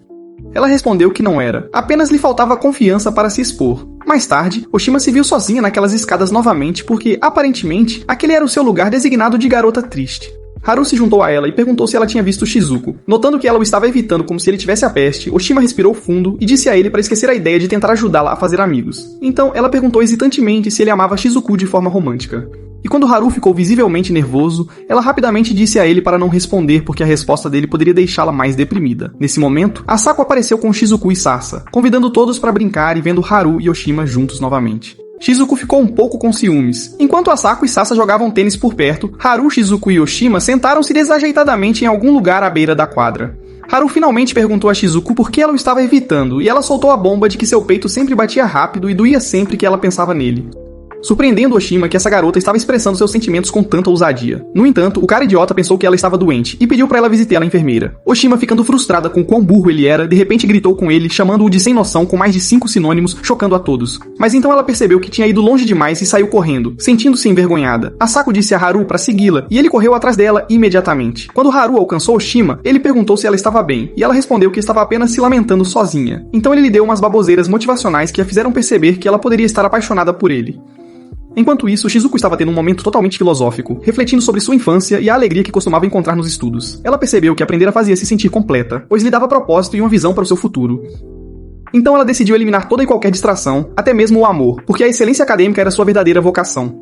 Ela respondeu que não era, apenas lhe faltava confiança para se expor. Mais tarde, Oshima se viu sozinha naquelas escadas novamente porque, aparentemente, aquele era o seu lugar designado de garota triste. Haru se juntou a ela e perguntou se ela tinha visto Shizuku. Notando que ela o estava evitando como se ele tivesse a peste, Oshima respirou fundo e disse a ele para esquecer a ideia de tentar ajudá-la a fazer amigos. Então, ela perguntou hesitantemente se ele amava Shizuku de forma romântica. E quando Haru ficou visivelmente nervoso, ela rapidamente disse a ele para não responder porque a resposta dele poderia deixá-la mais deprimida. Nesse momento, Asako apareceu com Shizuku e Sasa, convidando todos para brincar e vendo Haru e Oshima juntos novamente. Shizuku ficou um pouco com ciúmes. Enquanto Asako e Sasa jogavam tênis por perto, Haru, Shizuku e Oshima sentaram-se desajeitadamente em algum lugar à beira da quadra. Haru finalmente perguntou a Shizuku por que ela o estava evitando, e ela soltou a bomba de que seu peito sempre batia rápido e doía sempre que ela pensava nele. Surpreendendo Oshima que essa garota estava expressando seus sentimentos com tanta ousadia. No entanto, o cara idiota pensou que ela estava doente e pediu para ela visitar a enfermeira. Oshima, ficando frustrada com quão burro ele era, de repente gritou com ele, chamando-o de sem noção com mais de 5 sinônimos, chocando a todos. Mas então ela percebeu que tinha ido longe demais e saiu correndo, sentindo-se envergonhada. Asako disse a Haru para segui-la e ele correu atrás dela imediatamente. Quando Haru alcançou Oshima, ele perguntou se ela estava bem e ela respondeu que estava apenas se lamentando sozinha. Então ele lhe deu umas baboseiras motivacionais que a fizeram perceber que ela poderia estar apaixonada por ele. Enquanto isso, Shizuku estava tendo um momento totalmente filosófico, refletindo sobre sua infância e a alegria que costumava encontrar nos estudos. Ela percebeu que aprender a fazia se sentir completa, pois lhe dava propósito e uma visão para o seu futuro. Então ela decidiu eliminar toda e qualquer distração, até mesmo o amor, porque a excelência acadêmica era sua verdadeira vocação.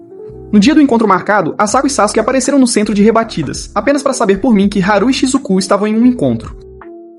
No dia do encontro marcado, Asako e Sasuke apareceram no centro de rebatidas, apenas para saber por mim que Haru e Shizuku estavam em um encontro.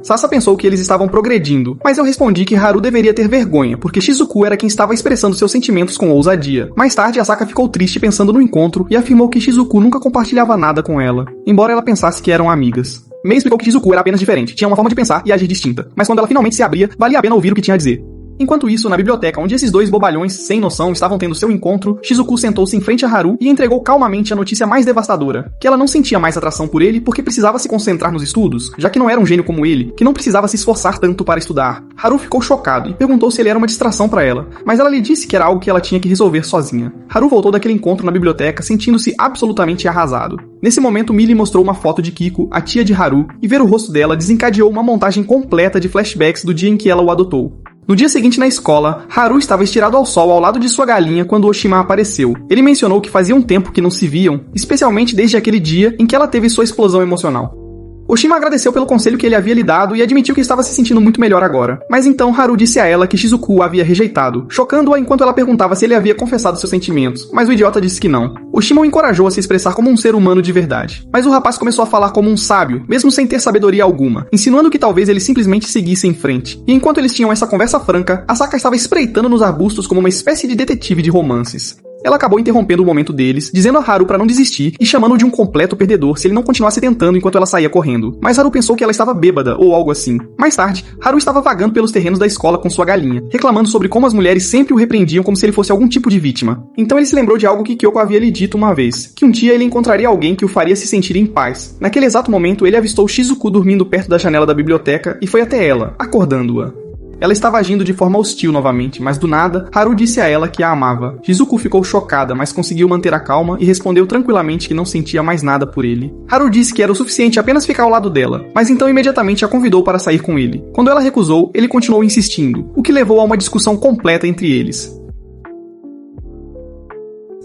Sasa pensou que eles estavam progredindo, mas eu respondi que Haru deveria ter vergonha, porque Shizuku era quem estava expressando seus sentimentos com ousadia. Mais tarde, Asaka ficou triste pensando no encontro e afirmou que Shizuku nunca compartilhava nada com ela, embora ela pensasse que eram amigas. Mei explicou que Shizuku era apenas diferente, tinha uma forma de pensar e agir distinta, mas quando ela finalmente se abria, valia a pena ouvir o que tinha a dizer. Enquanto isso, na biblioteca, onde esses dois bobalhões sem noção estavam tendo seu encontro, Shizuku sentou-se em frente a Haru e entregou calmamente a notícia mais devastadora, que ela não sentia mais atração por ele porque precisava se concentrar nos estudos, já que não era um gênio como ele, que não precisava se esforçar tanto para estudar. Haru ficou chocado e perguntou se ele era uma distração para ela, mas ela lhe disse que era algo que ela tinha que resolver sozinha. Haru voltou daquele encontro na biblioteca sentindo-se absolutamente arrasado. Nesse momento, Millie mostrou uma foto de Kiko, a tia de Haru, e ver o rosto dela desencadeou uma montagem completa de flashbacks do dia em que ela o adotou. No dia seguinte na escola, Haru estava estirado ao sol ao lado de sua galinha quando Oshima apareceu. Ele mencionou que fazia um tempo que não se viam, especialmente desde aquele dia em que ela teve sua explosão emocional. Oshima agradeceu pelo conselho que ele havia lhe dado e admitiu que estava se sentindo muito melhor agora. Mas então Haru disse a ela que Shizuku a havia rejeitado, chocando-a enquanto ela perguntava se ele havia confessado seus sentimentos, mas o idiota disse que não. Oshima o encorajou a se expressar como um ser humano de verdade. Mas o rapaz começou a falar como um sábio, mesmo sem ter sabedoria alguma, insinuando que talvez ele simplesmente seguisse em frente. E enquanto eles tinham essa conversa franca, Asaka estava espreitando nos arbustos como uma espécie de detetive de romances. Ela acabou interrompendo o momento deles, dizendo a Haru para não desistir e chamando-o de um completo perdedor se ele não continuasse tentando enquanto ela saía correndo. Mas Haru pensou que ela estava bêbada ou algo assim. Mais tarde, Haru estava vagando pelos terrenos da escola com sua galinha, reclamando sobre como as mulheres sempre o repreendiam como se ele fosse algum tipo de vítima. Então ele se lembrou de algo que Kyoko havia lhe dito uma vez, que um dia ele encontraria alguém que o faria se sentir em paz. Naquele exato momento, ele avistou Shizuku dormindo perto da janela da biblioteca e foi até ela, acordando-a. Ela estava agindo de forma hostil novamente, mas do nada, Haru disse a ela que a amava. Shizuku ficou chocada, mas conseguiu manter a calma e respondeu tranquilamente que não sentia mais nada por ele. Haru disse que era o suficiente apenas ficar ao lado dela, mas então imediatamente a convidou para sair com ele. Quando ela recusou, ele continuou insistindo, o que levou a uma discussão completa entre eles.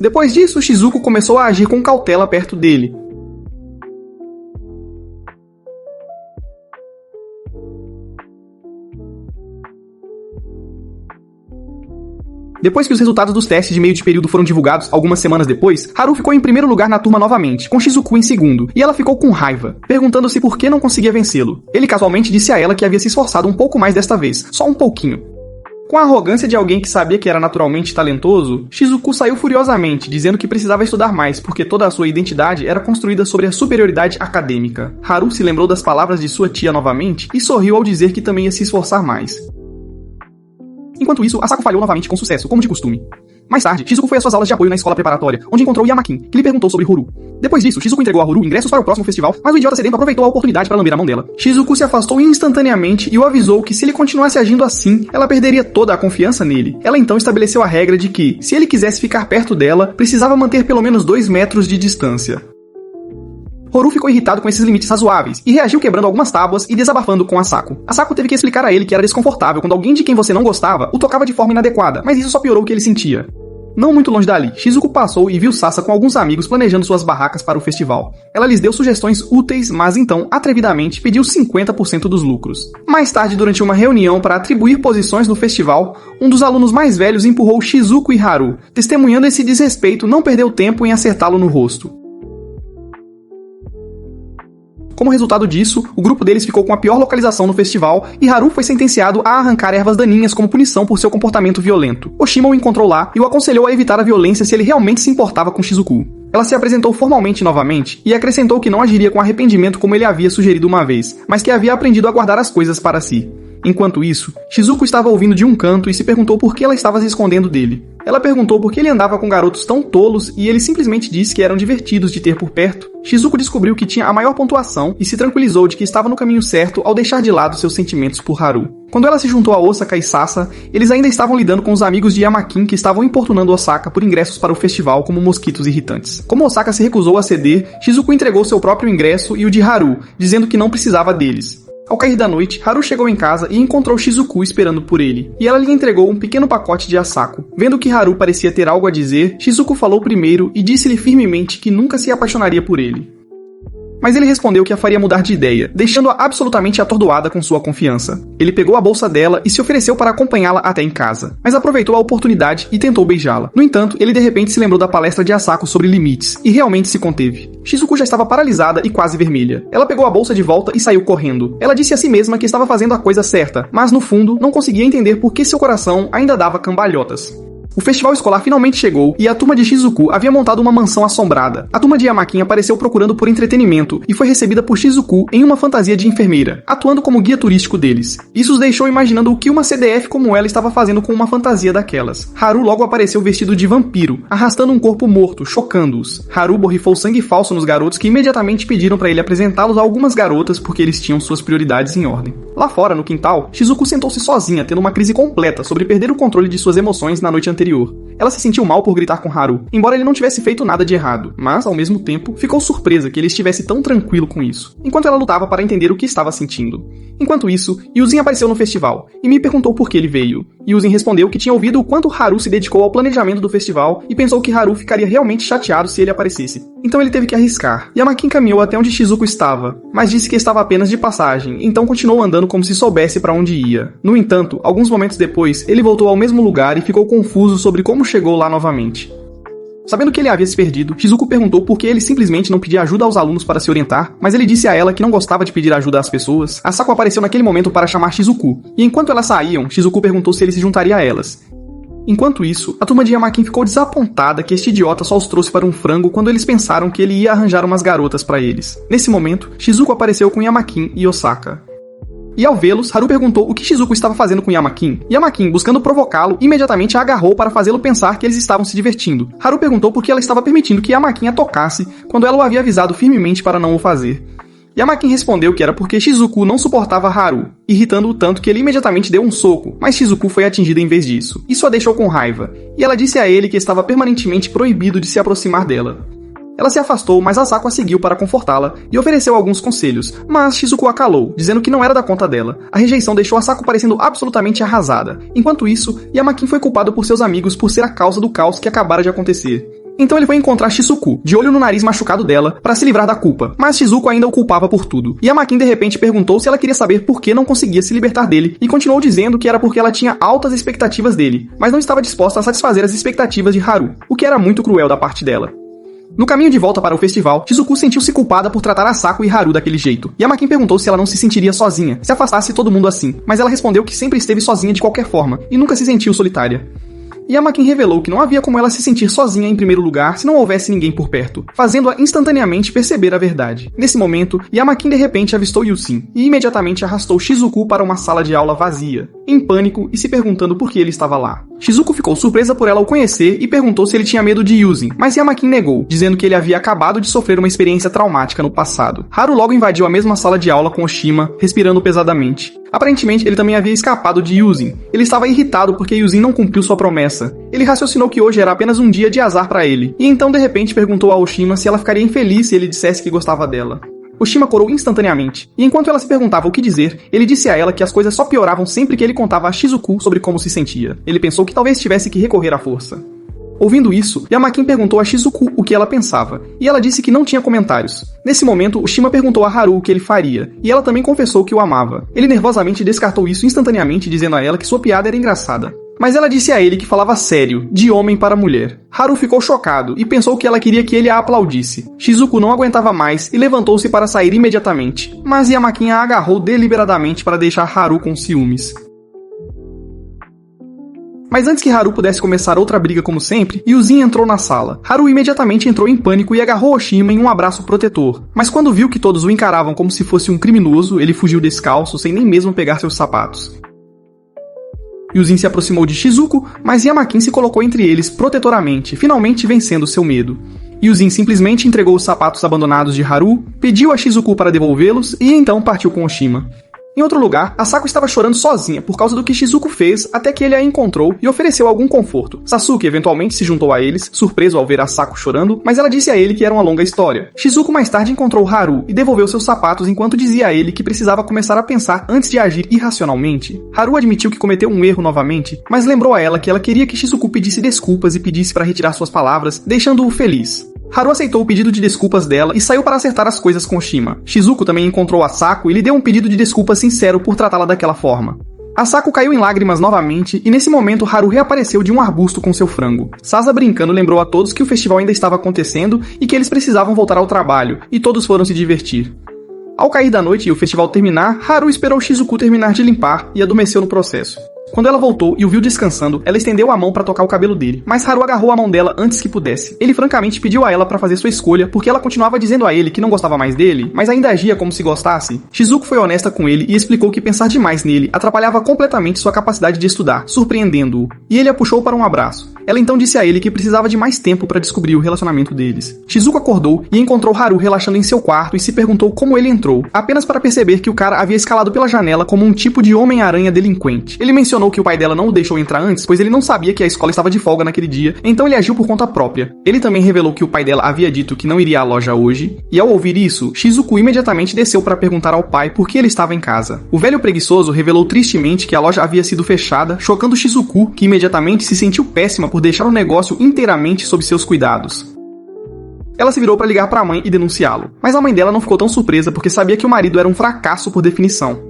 Depois disso, Shizuku começou a agir com cautela perto dele. Depois que os resultados dos testes de meio de período foram divulgados algumas semanas depois, Haru ficou em primeiro lugar na turma novamente, com Shizuku em segundo, e ela ficou com raiva, perguntando-se por que não conseguia vencê-lo. Ele casualmente disse a ela que havia se esforçado um pouco mais desta vez, só um pouquinho. Com a arrogância de alguém que sabia que era naturalmente talentoso, Shizuku saiu furiosamente, dizendo que precisava estudar mais, porque toda a sua identidade era construída sobre a superioridade acadêmica. Haru se lembrou das palavras de sua tia novamente e sorriu ao dizer que também ia se esforçar mais. Enquanto isso, Asako falhou novamente com sucesso, como de costume. Mais tarde, Shizuku foi às suas aulas de apoio na escola preparatória, onde encontrou Yamakin, que lhe perguntou sobre Huru. Depois disso, Shizuku entregou a Huru ingressos para o próximo festival, mas o idiota sedento aproveitou a oportunidade para lamber a mão dela. Shizuku se afastou instantaneamente e o avisou que se ele continuasse agindo assim, ela perderia toda a confiança nele. Ela então estabeleceu a regra de que, se ele quisesse ficar perto dela, precisava manter pelo menos 2 metros de distância. Huru ficou irritado com esses limites razoáveis e reagiu quebrando algumas tábuas e desabafando com Asako. Asako teve que explicar a ele que era desconfortável quando alguém de quem você não gostava o tocava de forma inadequada, mas isso só piorou o que ele sentia. Não muito longe dali, Shizuku passou e viu Sasa com alguns amigos planejando suas barracas para o festival. Ela lhes deu sugestões úteis, mas então, atrevidamente, pediu 50% dos lucros. Mais tarde, durante uma reunião para atribuir posições no festival, um dos alunos mais velhos empurrou Shizuku e Haru. Testemunhando esse desrespeito, não perdeu tempo em acertá-lo no rosto. Como resultado disso, o grupo deles ficou com a pior localização no festival e Haru foi sentenciado a arrancar ervas daninhas como punição por seu comportamento violento. Oshima o encontrou lá e o aconselhou a evitar a violência se ele realmente se importava com Shizuku. Ela se apresentou formalmente novamente e acrescentou que não agiria com arrependimento como ele havia sugerido uma vez, mas que havia aprendido a guardar as coisas para si. Enquanto isso, Shizuku estava ouvindo de um canto e se perguntou por que ela estava se escondendo dele. Ela perguntou por que ele andava com garotos tão tolos e ele simplesmente disse que eram divertidos de ter por perto. Shizuku descobriu que tinha a maior pontuação e se tranquilizou de que estava no caminho certo ao deixar de lado seus sentimentos por Haru. Quando ela se juntou a Osaka e Sasa, eles ainda estavam lidando com os amigos de Yamakin que estavam importunando Osaka por ingressos para o festival como mosquitos irritantes. Como Osaka se recusou a ceder, Shizuku entregou seu próprio ingresso e o de Haru, dizendo que não precisava deles. Ao cair da noite, Haru chegou em casa e encontrou Shizuku esperando por ele, e ela lhe entregou um pequeno pacote de Asako. Vendo que Haru parecia ter algo a dizer, Shizuku falou primeiro e disse-lhe firmemente que nunca se apaixonaria por ele. Mas ele respondeu que a faria mudar de ideia, deixando-a absolutamente atordoada com sua confiança. Ele pegou a bolsa dela e se ofereceu para acompanhá-la até em casa, mas aproveitou a oportunidade e tentou beijá-la. No entanto, ele de repente se lembrou da palestra de Asako sobre limites, e realmente se conteve. Shizuku já estava paralisada e quase vermelha. Ela pegou a bolsa de volta e saiu correndo. Ela disse a si mesma que estava fazendo a coisa certa, mas no fundo não conseguia entender por que seu coração ainda dava cambalhotas. O festival escolar finalmente chegou e a turma de Shizuku havia montado uma mansão assombrada. A turma de Yamakin apareceu procurando por entretenimento e foi recebida por Shizuku em uma fantasia de enfermeira, atuando como guia turístico deles. Isso os deixou imaginando o que uma CDF como ela estava fazendo com uma fantasia daquelas. Haru logo apareceu vestido de vampiro, arrastando um corpo morto, chocando-os. Haru borrifou sangue falso nos garotos que imediatamente pediram para ele apresentá-los a algumas garotas porque eles tinham suas prioridades em ordem. Lá fora, no quintal, Shizuku sentou-se sozinha, tendo uma crise completa sobre perder o controle de suas emoções na noite anterior. Ela se sentiu mal por gritar com Haru, embora ele não tivesse feito nada de errado, mas, ao mesmo tempo, ficou surpresa que ele estivesse tão tranquilo com isso, enquanto ela lutava para entender o que estava sentindo. Enquanto isso, Yuzin apareceu no festival, e me perguntou por que ele veio. Yuzin respondeu que tinha ouvido o quanto Haru se dedicou ao planejamento do festival e pensou que Haru ficaria realmente chateado se ele aparecesse. Então ele teve que arriscar. Yamakin caminhou até onde Shizuku estava, mas disse que estava apenas de passagem, então continuou andando como se soubesse para onde ia. No entanto, alguns momentos depois, ele voltou ao mesmo lugar e ficou confuso sobre como chegou lá novamente. Sabendo que ele havia se perdido, Shizuku perguntou por que ele simplesmente não pedia ajuda aos alunos para se orientar, mas ele disse a ela que não gostava de pedir ajuda às pessoas. Asako apareceu naquele momento para chamar Shizuku, e enquanto elas saíam, Shizuku perguntou se ele se juntaria a elas. Enquanto isso, a turma de Yamakin ficou desapontada que este idiota só os trouxe para um frango quando eles pensaram que ele ia arranjar umas garotas para eles. Nesse momento, Shizuku apareceu com Yamakin e Osaka. E ao vê-los, Haru perguntou o que Shizuku estava fazendo com Yamakin. Yamakin, buscando provocá-lo, imediatamente a agarrou para fazê-lo pensar que eles estavam se divertindo. Haru perguntou por que ela estava permitindo que Yamakin a tocasse, quando ela o havia avisado firmemente para não o fazer. Yamakin respondeu que era porque Shizuku não suportava Haru, irritando-o tanto que ele imediatamente deu um soco, mas Shizuku foi atingida em vez disso. Isso a deixou com raiva, e ela disse a ele que estava permanentemente proibido de se aproximar dela. Ela se afastou, mas Asako a seguiu para confortá-la e ofereceu alguns conselhos, mas Shizuku a calou, dizendo que não era da conta dela. A rejeição deixou Asako parecendo absolutamente arrasada. Enquanto isso, Yamakin foi culpado por seus amigos por ser a causa do caos que acabara de acontecer. Então ele foi encontrar Shizuku, de olho no nariz machucado dela, para se livrar da culpa, mas Shizuku ainda o culpava por tudo. E a Makin de repente perguntou se ela queria saber por que não conseguia se libertar dele, e continuou dizendo que era porque ela tinha altas expectativas dele, mas não estava disposta a satisfazer as expectativas de Haru, o que era muito cruel da parte dela. No caminho de volta para o festival, Shizuku sentiu-se culpada por tratar Asako e Haru daquele jeito, e a Makin perguntou se ela não se sentiria sozinha, se afastasse todo mundo assim, mas ela respondeu que sempre esteve sozinha de qualquer forma, e nunca se sentiu solitária. E a Makin revelou que não havia como ela se sentir sozinha em primeiro lugar se não houvesse ninguém por perto, fazendo-a instantaneamente perceber a verdade. Nesse momento, Yamakin de repente avistou Yusin, e imediatamente arrastou Shizuku para uma sala de aula vazia, em pânico e se perguntando por que ele estava lá. Shizuku ficou surpresa por ela o conhecer e perguntou se ele tinha medo de Yusin, mas Yamakin negou, dizendo que ele havia acabado de sofrer uma experiência traumática no passado. Haru logo invadiu a mesma sala de aula com Oshima, respirando pesadamente. Aparentemente, ele também havia escapado de Yusin. Ele estava irritado porque Yusin não cumpriu sua promessa. Ele raciocinou que hoje era apenas um dia de azar para ele, e então de repente perguntou a Oshima se ela ficaria infeliz se ele dissesse que gostava dela. Oshima corou instantaneamente, e enquanto ela se perguntava o que dizer, ele disse a ela que as coisas só pioravam sempre que ele contava a Shizuku sobre como se sentia. Ele pensou que talvez tivesse que recorrer à força. Ouvindo isso, Yamakin perguntou a Shizuku o que ela pensava, e ela disse que não tinha comentários. Nesse momento, Oshima perguntou a Haru o que ele faria, e ela também confessou que o amava. Ele nervosamente descartou isso instantaneamente, dizendo a ela que sua piada era engraçada. Mas ela disse a ele que falava sério, de homem para mulher. Haru ficou chocado e pensou que ela queria que ele a aplaudisse. Shizuku não aguentava mais e levantou-se para sair imediatamente, mas Yamakin a agarrou deliberadamente para deixar Haru com ciúmes. Mas antes que Haru pudesse começar outra briga como sempre, Yusin entrou na sala. Haru imediatamente entrou em pânico e agarrou Oshima em um abraço protetor. Mas quando viu que todos o encaravam como se fosse um criminoso, ele fugiu descalço, sem nem mesmo pegar seus sapatos. Yusin se aproximou de Shizuku, mas Yamakin se colocou entre eles protetoramente, finalmente vencendo seu medo. Yusin simplesmente entregou os sapatos abandonados de Haru, pediu a Shizuku para devolvê-los e então partiu com Oshima. Em outro lugar, Asako estava chorando sozinha por causa do que Shizuku fez até que ele a encontrou e ofereceu algum conforto. Sasuke eventualmente se juntou a eles, surpreso ao ver Asako chorando, mas ela disse a ele que era uma longa história. Shizuku mais tarde encontrou Haru e devolveu seus sapatos enquanto dizia a ele que precisava começar a pensar antes de agir irracionalmente. Haru admitiu que cometeu um erro novamente, mas lembrou a ela que ela queria que Shizuku pedisse desculpas e pedisse para retirar suas palavras, deixando-o feliz. Haru aceitou o pedido de desculpas dela e saiu para acertar as coisas com Oshima. Shizuku também encontrou Asako e lhe deu um pedido de desculpas sincero por tratá-la daquela forma. Asako caiu em lágrimas novamente e nesse momento Haru reapareceu de um arbusto com seu frango. Sasa brincando lembrou a todos que o festival ainda estava acontecendo e que eles precisavam voltar ao trabalho, e todos foram se divertir. Ao cair da noite e o festival terminar, Haru esperou Shizuku terminar de limpar e adormeceu no processo. Quando ela voltou e o viu descansando, ela estendeu a mão para tocar o cabelo dele, mas Haru agarrou a mão dela antes que pudesse. Ele francamente pediu a ela para fazer sua escolha, porque ela continuava dizendo a ele que não gostava mais dele, mas ainda agia como se gostasse. Shizuku foi honesta com ele e explicou que pensar demais nele atrapalhava completamente sua capacidade de estudar, surpreendendo-o, e ele a puxou para um abraço. Ela então disse a ele que precisava de mais tempo para descobrir o relacionamento deles. Shizuku acordou e encontrou Haru relaxando em seu quarto e se perguntou como ele entrou, apenas para perceber que o cara havia escalado pela janela como um tipo de Homem-Aranha delinquente. Ele mencionou que o pai dela não o deixou entrar antes, pois ele não sabia que a escola estava de folga naquele dia, então ele agiu por conta própria. Ele também revelou que o pai dela havia dito que não iria à loja hoje, e ao ouvir isso, Shizuku imediatamente desceu para perguntar ao pai por que ele estava em casa. O velho preguiçoso revelou tristemente que a loja havia sido fechada, chocando Shizuku, que imediatamente se sentiu péssima por deixar o negócio inteiramente sob seus cuidados. Ela se virou para ligar para a mãe e denunciá-lo, mas a mãe dela não ficou tão surpresa porque sabia que o marido era um fracasso por definição.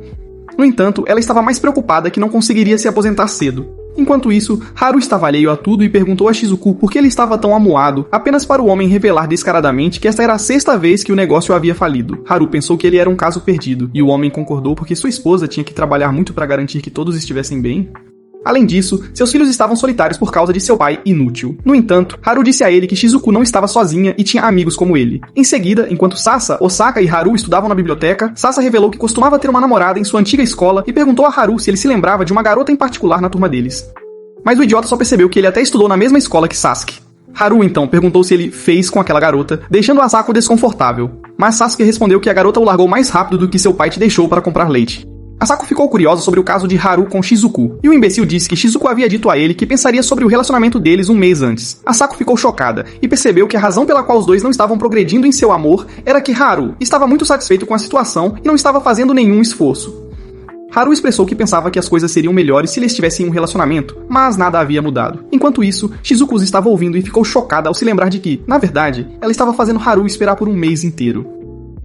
No entanto, ela estava mais preocupada que não conseguiria se aposentar cedo. Enquanto isso, Haru estava alheio a tudo e perguntou a Shizuku por que ele estava tão amuado, apenas para o homem revelar descaradamente que esta era a 6ª vez que o negócio havia falido. Haru pensou que ele era um caso perdido, e o homem concordou porque sua esposa tinha que trabalhar muito para garantir que todos estivessem bem. Além disso, seus filhos estavam solitários por causa de seu pai inútil. No entanto, Haru disse a ele que Shizuku não estava sozinha e tinha amigos como ele. Em seguida, enquanto Sasa, Osaka e Haru estudavam na biblioteca, Sasa revelou que costumava ter uma namorada em sua antiga escola e perguntou a Haru se ele se lembrava de uma garota em particular na turma deles. Mas o idiota só percebeu que ele até estudou na mesma escola que Sasuke. Haru então perguntou se ele fez com aquela garota, deixando Asako desconfortável. Mas Sasuke respondeu que a garota o largou mais rápido do que seu pai te deixou para comprar leite. Asako ficou curiosa sobre o caso de Haru com Shizuku, e o imbecil disse que Shizuku havia dito a ele que pensaria sobre o relacionamento deles um mês antes. Asako ficou chocada, e percebeu que a razão pela qual os dois não estavam progredindo em seu amor era que Haru estava muito satisfeito com a situação e não estava fazendo nenhum esforço. Haru expressou que pensava que as coisas seriam melhores se eles tivessem um relacionamento, mas nada havia mudado. Enquanto isso, Shizuku os estava ouvindo e ficou chocada ao se lembrar de que, na verdade, ela estava fazendo Haru esperar por um mês inteiro.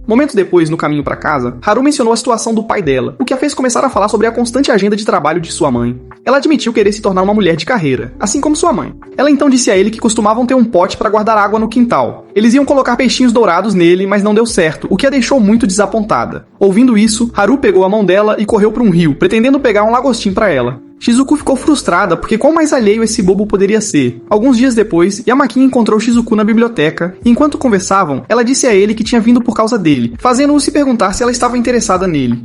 Momentos depois, no caminho para casa, Haru mencionou a situação do pai dela, o que a fez começar a falar sobre a constante agenda de trabalho de sua mãe. Ela admitiu querer se tornar uma mulher de carreira, assim como sua mãe. Ela então disse a ele que costumavam ter um pote para guardar água no quintal. Eles iam colocar peixinhos dourados nele, mas não deu certo, o que a deixou muito desapontada. Ouvindo isso, Haru pegou a mão dela e correu para um rio, pretendendo pegar um lagostim para ela. Shizuku ficou frustrada porque quão mais alheio esse bobo poderia ser. Alguns dias depois, Yamakin encontrou Shizuku na biblioteca e enquanto conversavam, ela disse a ele que tinha vindo por causa dele, fazendo-o se perguntar se ela estava interessada nele.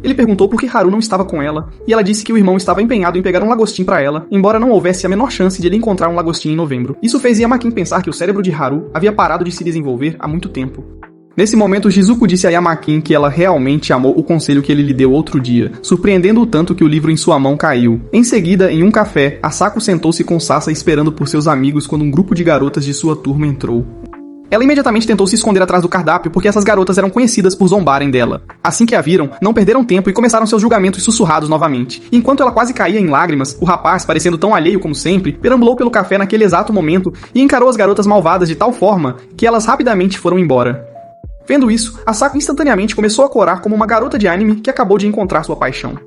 Ele perguntou por que Haru não estava com ela, e ela disse que o irmão estava empenhado em pegar um lagostim para ela, embora não houvesse a menor chance de ele encontrar um lagostim em novembro. Isso fez Yamakin pensar que o cérebro de Haru havia parado de se desenvolver há muito tempo. Nesse momento, Shizuku disse a Yamakin que ela realmente amou o conselho que ele lhe deu outro dia, surpreendendo-o tanto que o livro em sua mão caiu. Em seguida, em um café, Asako sentou-se com Sasa esperando por seus amigos quando um grupo de garotas de sua turma entrou. Ela imediatamente tentou se esconder atrás do cardápio porque essas garotas eram conhecidas por zombarem dela. Assim que a viram, não perderam tempo e começaram seus julgamentos sussurrados novamente. Enquanto ela quase caía em lágrimas, o rapaz, parecendo tão alheio como sempre, perambulou pelo café naquele exato momento e encarou as garotas malvadas de tal forma que elas rapidamente foram embora. Vendo isso, Asako instantaneamente começou a corar como uma garota de anime que acabou de encontrar sua paixão.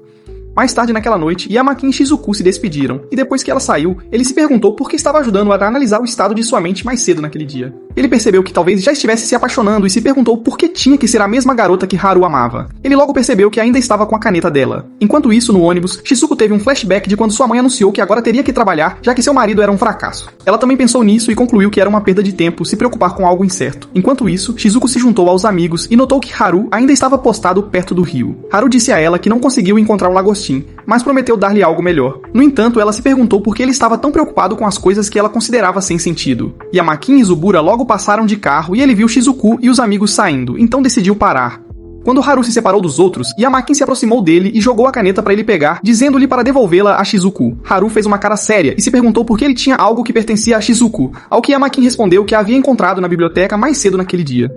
Mais tarde naquela noite, Yamakin e Shizuku se despediram, e depois que ela saiu, ele se perguntou por que estava ajudando a analisar o estado de sua mente mais cedo naquele dia. Ele percebeu que talvez já estivesse se apaixonando e se perguntou por que tinha que ser a mesma garota que Haru amava. Ele logo percebeu que ainda estava com a caneta dela. Enquanto isso, no ônibus, Shizuku teve um flashback de quando sua mãe anunciou que agora teria que trabalhar, já que seu marido era um fracasso. Ela também pensou nisso e concluiu que era uma perda de tempo se preocupar com algo incerto. Enquanto isso, Shizuku se juntou aos amigos e notou que Haru ainda estava postado perto do rio. Haru disse a ela que não conseguiu encontrar um lagostim, mas prometeu dar-lhe algo melhor. No entanto, ela se perguntou por que ele estava tão preocupado com as coisas que ela considerava sem sentido. Yamakin e Zubura logo passaram de carro e ele viu Shizuku e os amigos saindo, então decidiu parar. Quando Haru se separou dos outros, Yamakin se aproximou dele e jogou a caneta para ele pegar, dizendo-lhe para devolvê-la a Shizuku. Haru fez uma cara séria e se perguntou por que ele tinha algo que pertencia a Shizuku, ao que Yamakin respondeu que a havia encontrado na biblioteca mais cedo naquele dia.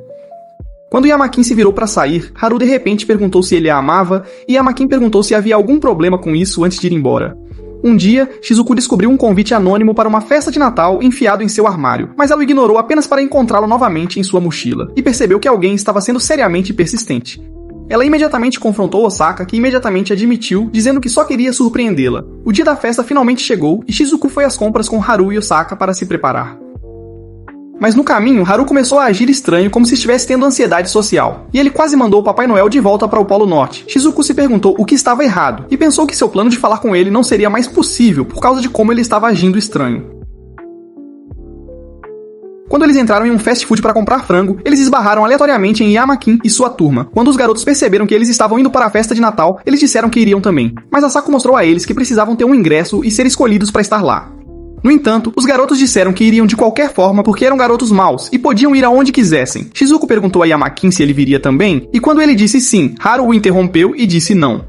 Quando Yamakin se virou para sair, Haru de repente perguntou se ele a amava, e Yamakin perguntou se havia algum problema com isso antes de ir embora. Um dia, Shizuku descobriu um convite anônimo para uma festa de Natal enfiado em seu armário, mas ela o ignorou apenas para encontrá-lo novamente em sua mochila, e percebeu que alguém estava sendo seriamente persistente. Ela imediatamente confrontou Osaka, que imediatamente admitiu, dizendo que só queria surpreendê-la. O dia da festa finalmente chegou, e Shizuku foi às compras com Haru e Osaka para se preparar. Mas no caminho, Haru começou a agir estranho como se estivesse tendo ansiedade social, e ele quase mandou o Papai Noel de volta para o Polo Norte. Shizuku se perguntou o que estava errado, e pensou que seu plano de falar com ele não seria mais possível por causa de como ele estava agindo estranho. Quando eles entraram em um fast food para comprar frango, eles esbarraram aleatoriamente em Yamakin e sua turma. Quando os garotos perceberam que eles estavam indo para a festa de Natal, eles disseram que iriam também, mas Asako mostrou a eles que precisavam ter um ingresso e ser escolhidos para estar lá. No entanto, os garotos disseram que iriam de qualquer forma porque eram garotos maus e podiam ir aonde quisessem. Shizuku perguntou a Yamakin se ele viria também, e quando ele disse sim, Haru o interrompeu e disse não.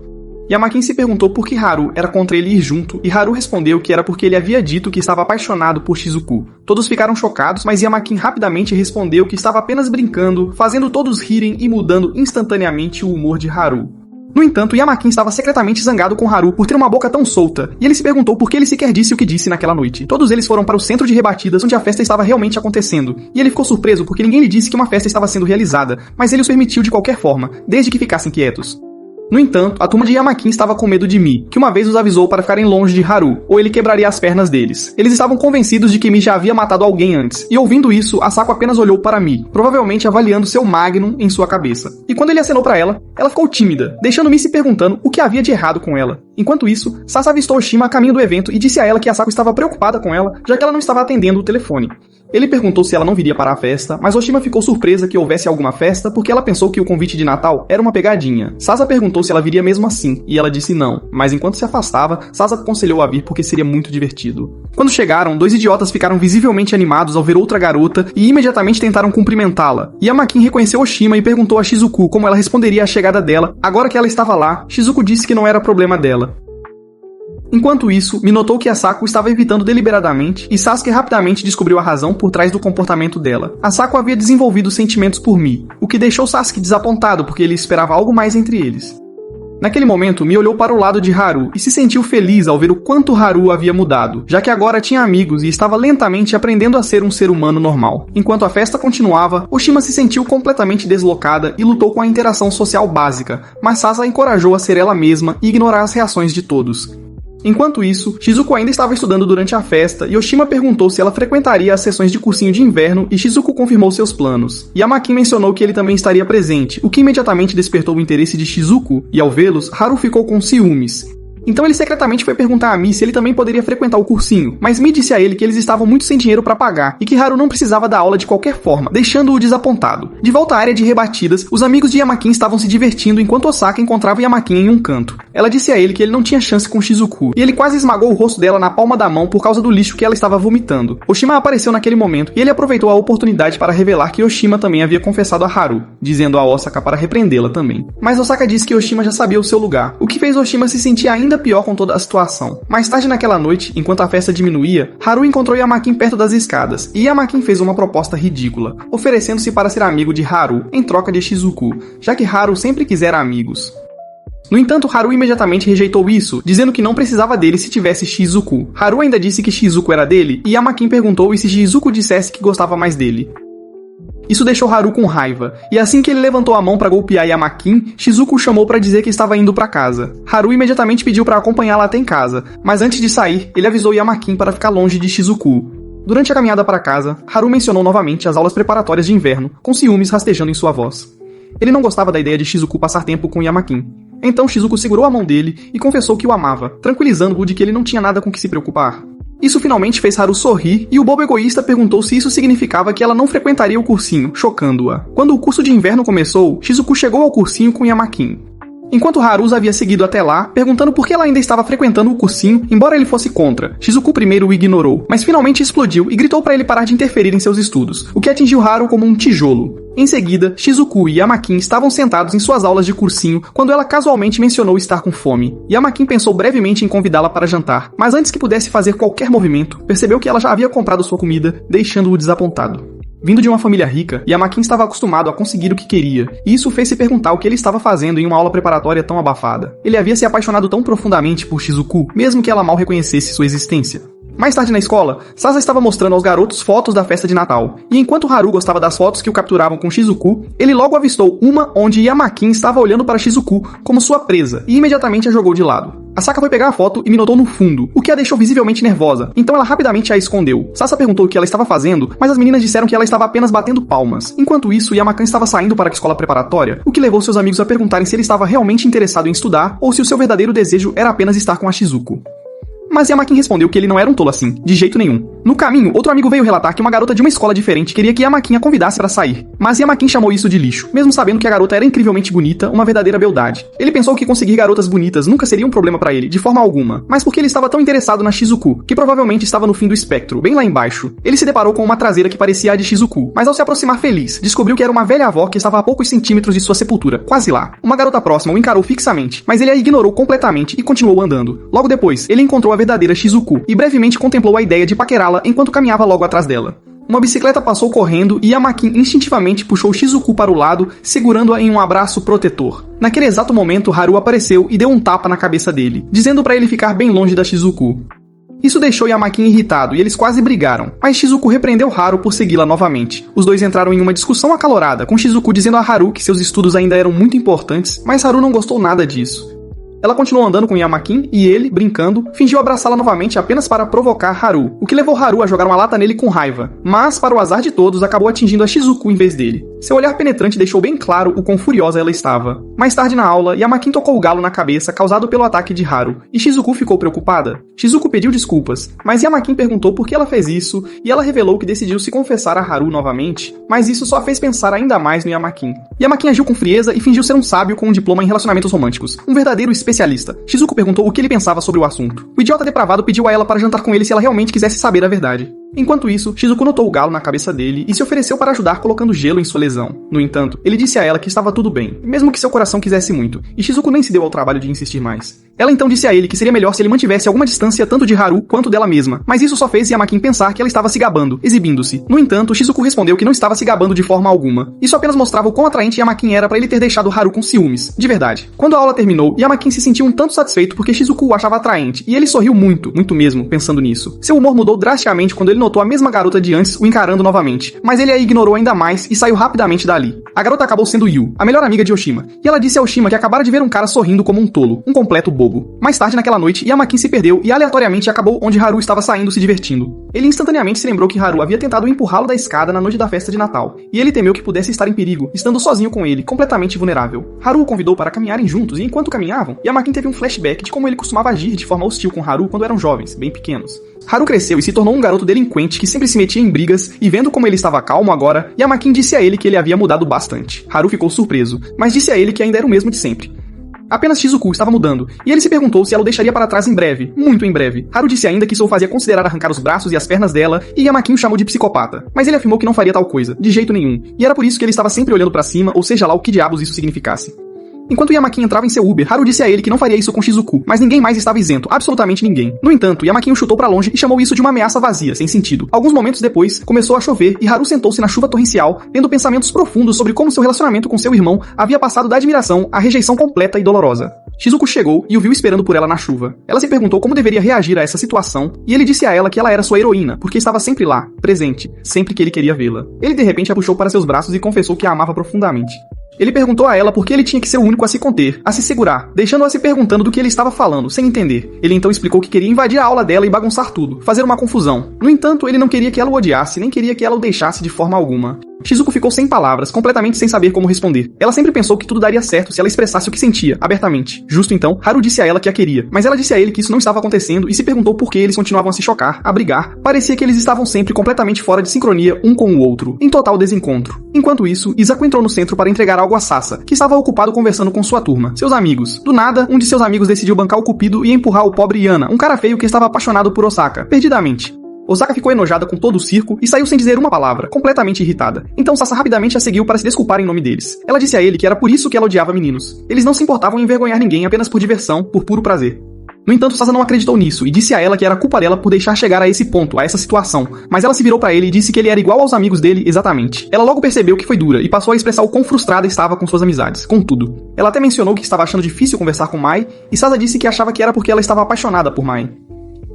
Yamakin se perguntou por que Haru era contra ele ir junto, e Haru respondeu que era porque ele havia dito que estava apaixonado por Shizuku. Todos ficaram chocados, mas Yamakin rapidamente respondeu que estava apenas brincando, fazendo todos rirem e mudando instantaneamente o humor de Haru. No entanto, Yamakin estava secretamente zangado com Haru por ter uma boca tão solta, e ele se perguntou por que ele sequer disse o que disse naquela noite. Todos eles foram para o centro de rebatidas onde a festa estava realmente acontecendo, e ele ficou surpreso porque ninguém lhe disse que uma festa estava sendo realizada, mas ele os permitiu de qualquer forma, desde que ficassem quietos. No entanto, a turma de Yamakin estava com medo de Mi, que uma vez os avisou para ficarem longe de Haru, ou ele quebraria as pernas deles. Eles estavam convencidos de que Mi já havia matado alguém antes, e ouvindo isso, Asako apenas olhou para Mi, provavelmente avaliando seu magnum em sua cabeça. E quando ele acenou para ela ficou tímida, deixando Mi se perguntando o que havia de errado com ela. Enquanto isso, Sasa avistou Oshima a caminho do evento e disse a ela que Asako estava preocupada com ela, já que ela não estava atendendo o telefone. Ele perguntou se ela não viria para a festa, mas Oshima ficou surpresa que houvesse alguma festa porque ela pensou que o convite de Natal era uma pegadinha. Sasa perguntou se ela viria mesmo assim, e ela disse não, mas enquanto se afastava, Sasa aconselhou a vir porque seria muito divertido. Quando chegaram, dois idiotas ficaram visivelmente animados ao ver outra garota e imediatamente tentaram cumprimentá-la. Yamakin reconheceu Oshima e perguntou a Shizuku como ela responderia à chegada dela. Agora que ela estava lá, Shizuku disse que não era problema dela. Enquanto isso, Mi notou que Asako estava evitando deliberadamente, e Sasuke rapidamente descobriu a razão por trás do comportamento dela. Asako havia desenvolvido sentimentos por Mi, o que deixou Sasuke desapontado porque ele esperava algo mais entre eles. Naquele momento, Mi olhou para o lado de Haru e se sentiu feliz ao ver o quanto Haru havia mudado, já que agora tinha amigos e estava lentamente aprendendo a ser um ser humano normal. Enquanto a festa continuava, Oshima se sentiu completamente deslocada e lutou com a interação social básica, mas Sasa a encorajou a ser ela mesma e ignorar as reações de todos. Enquanto isso, Shizuku ainda estava estudando durante a festa e Oshima perguntou se ela frequentaria as sessões de cursinho de inverno e Shizuku confirmou seus planos. Yamakin mencionou que ele também estaria presente, o que imediatamente despertou o interesse de Shizuku, e ao vê-los, Haru ficou com ciúmes. Então ele secretamente foi perguntar a Mi se ele também poderia frequentar o cursinho, mas Mi disse a ele que eles estavam muito sem dinheiro para pagar e que Haru não precisava da aula de qualquer forma, deixando-o desapontado. De volta à área de rebatidas, os amigos de Yamakin estavam se divertindo enquanto Osaka encontrava Yamakin em um canto. Ela disse a ele que ele não tinha chance com Shizuku, e ele quase esmagou o rosto dela na palma da mão por causa do lixo que ela estava vomitando. Oshima apareceu naquele momento e ele aproveitou a oportunidade para revelar que Oshima também havia confessado a Haru, dizendo a Osaka para repreendê-la também. Mas Osaka disse que Oshima já sabia o seu lugar, o que fez Oshima se sentir ainda pior com toda a situação. Mais tarde naquela noite, enquanto a festa diminuía, Haru encontrou Yamakin perto das escadas, e Yamakin fez uma proposta ridícula, oferecendo-se para ser amigo de Haru em troca de Shizuku, já que Haru sempre quisera amigos. No entanto, Haru imediatamente rejeitou isso, dizendo que não precisava dele se tivesse Shizuku. Haru ainda disse que Shizuku era dele, e Yamakin perguntou se Shizuku dissesse que gostava mais dele. Isso deixou Haru com raiva, e assim que ele levantou a mão para golpear Yamakin, Shizuku o chamou para dizer que estava indo para casa. Haru imediatamente pediu para acompanhá-la até em casa, mas antes de sair, ele avisou Yamakin para ficar longe de Shizuku. Durante a caminhada para casa, Haru mencionou novamente as aulas preparatórias de inverno, com ciúmes rastejando em sua voz. Ele não gostava da ideia de Shizuku passar tempo com Yamakin. Então Shizuku segurou a mão dele e confessou que o amava, tranquilizando-o de que ele não tinha nada com que se preocupar. Isso finalmente fez Haru sorrir, e o bobo egoísta perguntou se isso significava que ela não frequentaria o cursinho, chocando-a. Quando o curso de inverno começou, Shizuku chegou ao cursinho com Yamakin. Enquanto Haru os havia seguido até lá, perguntando por que ela ainda estava frequentando o cursinho, embora ele fosse contra. Shizuku primeiro o ignorou, mas finalmente explodiu e gritou para ele parar de interferir em seus estudos, o que atingiu Haru como um tijolo. Em seguida, Shizuku e Yamakin estavam sentados em suas aulas de cursinho quando ela casualmente mencionou estar com fome. Yamakin pensou brevemente em convidá-la para jantar, mas antes que pudesse fazer qualquer movimento, percebeu que ela já havia comprado sua comida, deixando-o desapontado. Vindo de uma família rica, Yamakin estava acostumado a conseguir o que queria, e isso fez se perguntar o que ele estava fazendo em uma aula preparatória tão abafada. Ele havia se apaixonado tão profundamente por Shizuku, mesmo que ela mal reconhecesse sua existência. Mais tarde na escola, Sasa estava mostrando aos garotos fotos da festa de Natal, e enquanto Haru gostava das fotos que o capturavam com Shizuku, ele logo avistou uma onde Yamakin estava olhando para Shizuku como sua presa, e imediatamente a jogou de lado. Asaka foi pegar a foto e me notou no fundo, o que a deixou visivelmente nervosa, então ela rapidamente a escondeu. Sasa perguntou o que ela estava fazendo, mas as meninas disseram que ela estava apenas batendo palmas. Enquanto isso, Yamakan estava saindo para a escola preparatória, o que levou seus amigos a perguntarem se ele estava realmente interessado em estudar ou se o seu verdadeiro desejo era apenas estar com a Shizuku. Mas Yamakin respondeu que ele não era um tolo assim, de jeito nenhum. No caminho, outro amigo veio relatar que uma garota de uma escola diferente queria que Yamakin a convidasse para sair. Mas Yamakin chamou isso de lixo, mesmo sabendo que a garota era incrivelmente bonita, uma verdadeira beldade. Ele pensou que conseguir garotas bonitas nunca seria um problema para ele, de forma alguma, mas porque ele estava tão interessado na Shizuku, que provavelmente estava no fim do espectro, bem lá embaixo. Ele se deparou com uma traseira que parecia a de Shizuku, mas ao se aproximar feliz, descobriu que era uma velha avó que estava a poucos centímetros de sua sepultura, quase lá. Uma garota próxima o encarou fixamente, mas ele a ignorou completamente e continuou andando. Logo depois, ele encontrou a verdadeira Shizuku, e brevemente contemplou a ideia de paquerá-la enquanto caminhava logo atrás dela. Uma bicicleta passou correndo e Yamakin instintivamente puxou Shizuku para o lado, segurando-a em um abraço protetor. Naquele exato momento, Haru apareceu e deu um tapa na cabeça dele, dizendo para ele ficar bem longe da Shizuku. Isso deixou Yamakin irritado e eles quase brigaram, mas Shizuku repreendeu Haru por segui-la novamente. Os dois entraram em uma discussão acalorada, com Shizuku dizendo a Haru que seus estudos ainda eram muito importantes, mas Haru não gostou nada disso. Ela continuou andando com Yamakin e ele, brincando, fingiu abraçá-la novamente apenas para provocar Haru, o que levou Haru a jogar uma lata nele com raiva, mas, para o azar de todos, acabou atingindo a Shizuku em vez dele. Seu olhar penetrante deixou bem claro o quão furiosa ela estava. Mais tarde na aula, Yamakin tocou o galo na cabeça causado pelo ataque de Haru, e Shizuku ficou preocupada. Shizuku pediu desculpas, mas Yamakin perguntou por que ela fez isso, e ela revelou que decidiu se confessar a Haru novamente, mas isso só fez pensar ainda mais no Yamakin. Yamakin agiu com frieza e fingiu ser um sábio com um diploma em relacionamentos românticos, um verdadeiro especialista. Shizuku perguntou o que ele pensava sobre o assunto. O idiota depravado pediu a ela para jantar com ele se ela realmente quisesse saber a verdade. Enquanto isso, Shizuku notou o galo na cabeça dele e se ofereceu para ajudar colocando gelo em sua lesão. No entanto, ele disse a ela que estava tudo bem, mesmo que seu coração quisesse muito, e Shizuku nem se deu ao trabalho de insistir mais. Ela então disse a ele que seria melhor se ele mantivesse alguma distância tanto de Haru quanto dela mesma, mas isso só fez Yamakin pensar que ela estava se gabando, exibindo-se. No entanto, Shizuku respondeu que não estava se gabando de forma alguma. Isso apenas mostrava o quão atraente Yamakin era para ele ter deixado Haru com ciúmes, de verdade. Quando a aula terminou, Yamakin se sentiu um tanto satisfeito porque Shizuku o achava atraente, e ele sorriu muito, muito mesmo, pensando nisso. Seu humor mudou drasticamente quando ele notou a mesma garota de antes o encarando novamente, mas ele a ignorou ainda mais e saiu rapidamente dali. A garota acabou sendo Yu, a melhor amiga de Oshima, e ela disse a Oshima que acabara de ver um cara sorrindo como um tolo, um completo bobo. Mais tarde naquela noite, Yamakin se perdeu e aleatoriamente acabou onde Haru estava saindo se divertindo. Ele instantaneamente se lembrou que Haru havia tentado empurrá-lo da escada na noite da festa de Natal, e ele temeu que pudesse estar em perigo, estando sozinho com ele, completamente vulnerável. Haru o convidou para caminharem juntos, e enquanto caminhavam, Yamakin teve um flashback de como ele costumava agir de forma hostil com Haru quando eram jovens, bem pequenos. Haru cresceu e se tornou um garoto delinquente que sempre se metia em brigas, e vendo como ele estava calmo agora, Yamakin disse a ele que ele havia mudado bastante. Haru ficou surpreso, mas disse a ele que ainda era o mesmo de sempre. Apenas Shizuku estava mudando, e ele se perguntou se ela o deixaria para trás em breve, muito em breve. Haru disse ainda que isso o fazia considerar arrancar os braços e as pernas dela, e Yamakin o chamou de psicopata. Mas ele afirmou que não faria tal coisa, de jeito nenhum, e era por isso que ele estava sempre olhando para cima, ou seja lá o que diabos isso significasse. Enquanto Yamakin entrava em seu Uber, Haru disse a ele que não faria isso com Shizuku, mas ninguém mais estava isento, absolutamente ninguém. No entanto, Yamakin o chutou pra longe e chamou isso de uma ameaça vazia, sem sentido. Alguns momentos depois, começou a chover e Haru sentou-se na chuva torrencial, tendo pensamentos profundos sobre como seu relacionamento com seu irmão havia passado da admiração à rejeição completa e dolorosa. Shizuku chegou e o viu esperando por ela na chuva. Ela se perguntou como deveria reagir a essa situação, e ele disse a ela que ela era sua heroína, porque estava sempre lá, presente, sempre que ele queria vê-la. Ele de repente a puxou para seus braços e confessou que a amava profundamente. Ele perguntou a ela por que ele tinha que ser o único a se conter, a se segurar, deixando-a se perguntando do que ele estava falando, sem entender. Ele então explicou que queria invadir a aula dela e bagunçar tudo, fazer uma confusão. No entanto, ele não queria que ela o odiasse, nem queria que ela o deixasse de forma alguma. Shizuku ficou sem palavras, completamente sem saber como responder. Ela sempre pensou que tudo daria certo se ela expressasse o que sentia, abertamente. Justo então, Haru disse a ela que a queria, mas ela disse a ele que isso não estava acontecendo e se perguntou por que eles continuavam a se chocar, a brigar. Parecia que eles estavam sempre completamente fora de sincronia um com o outro, em total desencontro. Enquanto isso, Isaku entrou no centro para entregar algo a Sasa, que estava ocupado conversando com sua turma, seus amigos. Do nada, um de seus amigos decidiu bancar o cupido e empurrar o pobre Yana, um cara feio que estava apaixonado por Osaka, perdidamente. Osaka ficou enojada com todo o circo e saiu sem dizer uma palavra, completamente irritada. Então Sasa rapidamente a seguiu para se desculpar em nome deles. Ela disse a ele que era por isso que ela odiava meninos. Eles não se importavam em envergonhar ninguém apenas por diversão, por puro prazer. No entanto, Sasa não acreditou nisso e disse a ela que era culpa dela por deixar chegar a esse ponto, a essa situação. Mas ela se virou pra ele e disse que ele era igual aos amigos dele exatamente. Ela logo percebeu que foi dura e passou a expressar o quão frustrada estava com suas amizades, com tudo. Ela até mencionou que estava achando difícil conversar com Mai e Sasa disse que achava que era porque ela estava apaixonada por Mai.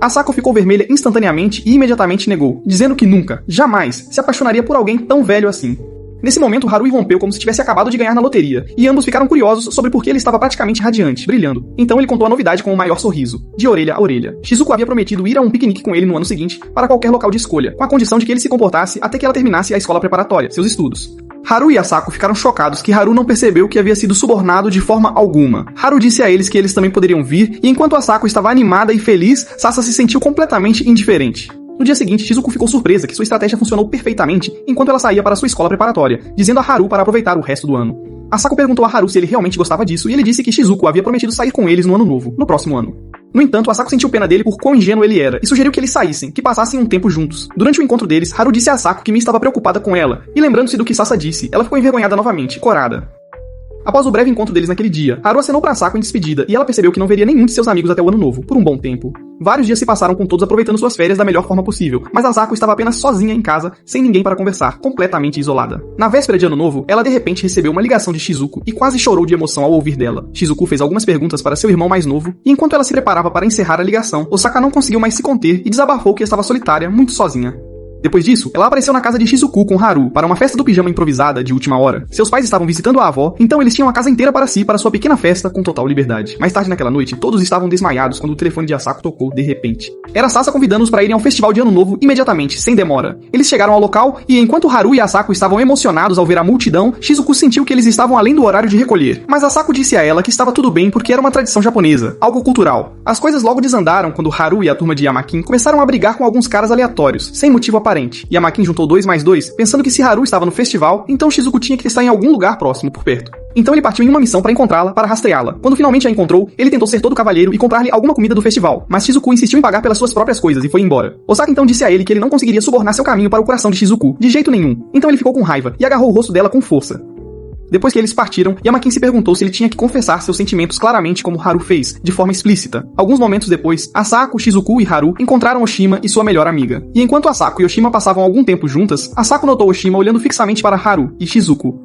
Asako ficou vermelha instantaneamente e imediatamente negou, dizendo que nunca, jamais, se apaixonaria por alguém tão velho assim. Nesse momento, Haru irrompeu como se tivesse acabado de ganhar na loteria, e ambos ficaram curiosos sobre por que ele estava praticamente radiante, brilhando. Então ele contou a novidade com o maior sorriso, de orelha a orelha. Shizuku havia prometido ir a um piquenique com ele no ano seguinte, para qualquer local de escolha, com a condição de que ele se comportasse até que ela terminasse a escola preparatória, seus estudos. Haru e Asako ficaram chocados que Haru não percebeu que havia sido subornado de forma alguma. Haru disse a eles que eles também poderiam vir, e enquanto Asako estava animada e feliz, Sasa se sentiu completamente indiferente. No dia seguinte, Shizuku ficou surpresa que sua estratégia funcionou perfeitamente enquanto ela saía para sua escola preparatória, dizendo a Haru para aproveitar o resto do ano. Asako perguntou a Haru se ele realmente gostava disso, e ele disse que Shizuku havia prometido sair com eles no ano novo, no próximo ano. No entanto, Asako sentiu pena dele por quão ingênuo ele era, e sugeriu que eles saíssem, que passassem um tempo juntos. Durante o encontro deles, Haru disse a Asako que Mi estava preocupada com ela, e lembrando-se do que Sasa disse, ela ficou envergonhada novamente, corada. Após o breve encontro deles naquele dia, Haru acenou pra Asako em despedida, e ela percebeu que não veria nenhum de seus amigos até o ano novo, por um bom tempo. Vários dias se passaram com todos aproveitando suas férias da melhor forma possível, mas Asako estava apenas sozinha em casa, sem ninguém para conversar, completamente isolada. Na véspera de ano novo, ela de repente recebeu uma ligação de Shizuku e quase chorou de emoção ao ouvir dela. Shizuku fez algumas perguntas para seu irmão mais novo, e enquanto ela se preparava para encerrar a ligação, Osaka não conseguiu mais se conter e desabafou que estava solitária, muito sozinha. Depois disso, ela apareceu na casa de Shizuku com Haru para uma festa do pijama improvisada de última hora. Seus pais estavam visitando a avó, então eles tinham a casa inteira para si para sua pequena festa com total liberdade. Mais tarde naquela noite, todos estavam desmaiados quando o telefone de Asako tocou de repente. Era Sasa convidando-os para irem ao festival de ano novo imediatamente, sem demora. Eles chegaram ao local e enquanto Haru e Asako estavam emocionados ao ver a multidão, Shizuku sentiu que eles estavam além do horário de recolher. Mas Asako disse a ela que estava tudo bem porque era uma tradição japonesa, algo cultural. As coisas logo desandaram quando Haru e a turma de Yamakin começaram a brigar com alguns caras aleatórios, sem motivo aparente. parente. Yamakin juntou 2 mais 2, pensando que se Haru estava no festival, então Shizuku tinha que estar em algum lugar próximo por perto. Então ele partiu em uma missão para encontrá-la, para rastreá-la. Quando finalmente a encontrou, ele tentou ser todo cavalheiro e comprar-lhe alguma comida do festival, mas Shizuku insistiu em pagar pelas suas próprias coisas e foi embora. Osaka então disse a ele que ele não conseguiria subornar seu caminho para o coração de Shizuku, de jeito nenhum. Então ele ficou com raiva e agarrou o rosto dela com força. Depois que eles partiram, Yamakin se perguntou se ele tinha que confessar seus sentimentos claramente como Haru fez, de forma explícita. Alguns momentos depois, Asako, Shizuku e Haru encontraram Oshima e sua melhor amiga. E enquanto Asako e Oshima passavam algum tempo juntas, Asako notou Oshima olhando fixamente para Haru e Shizuku.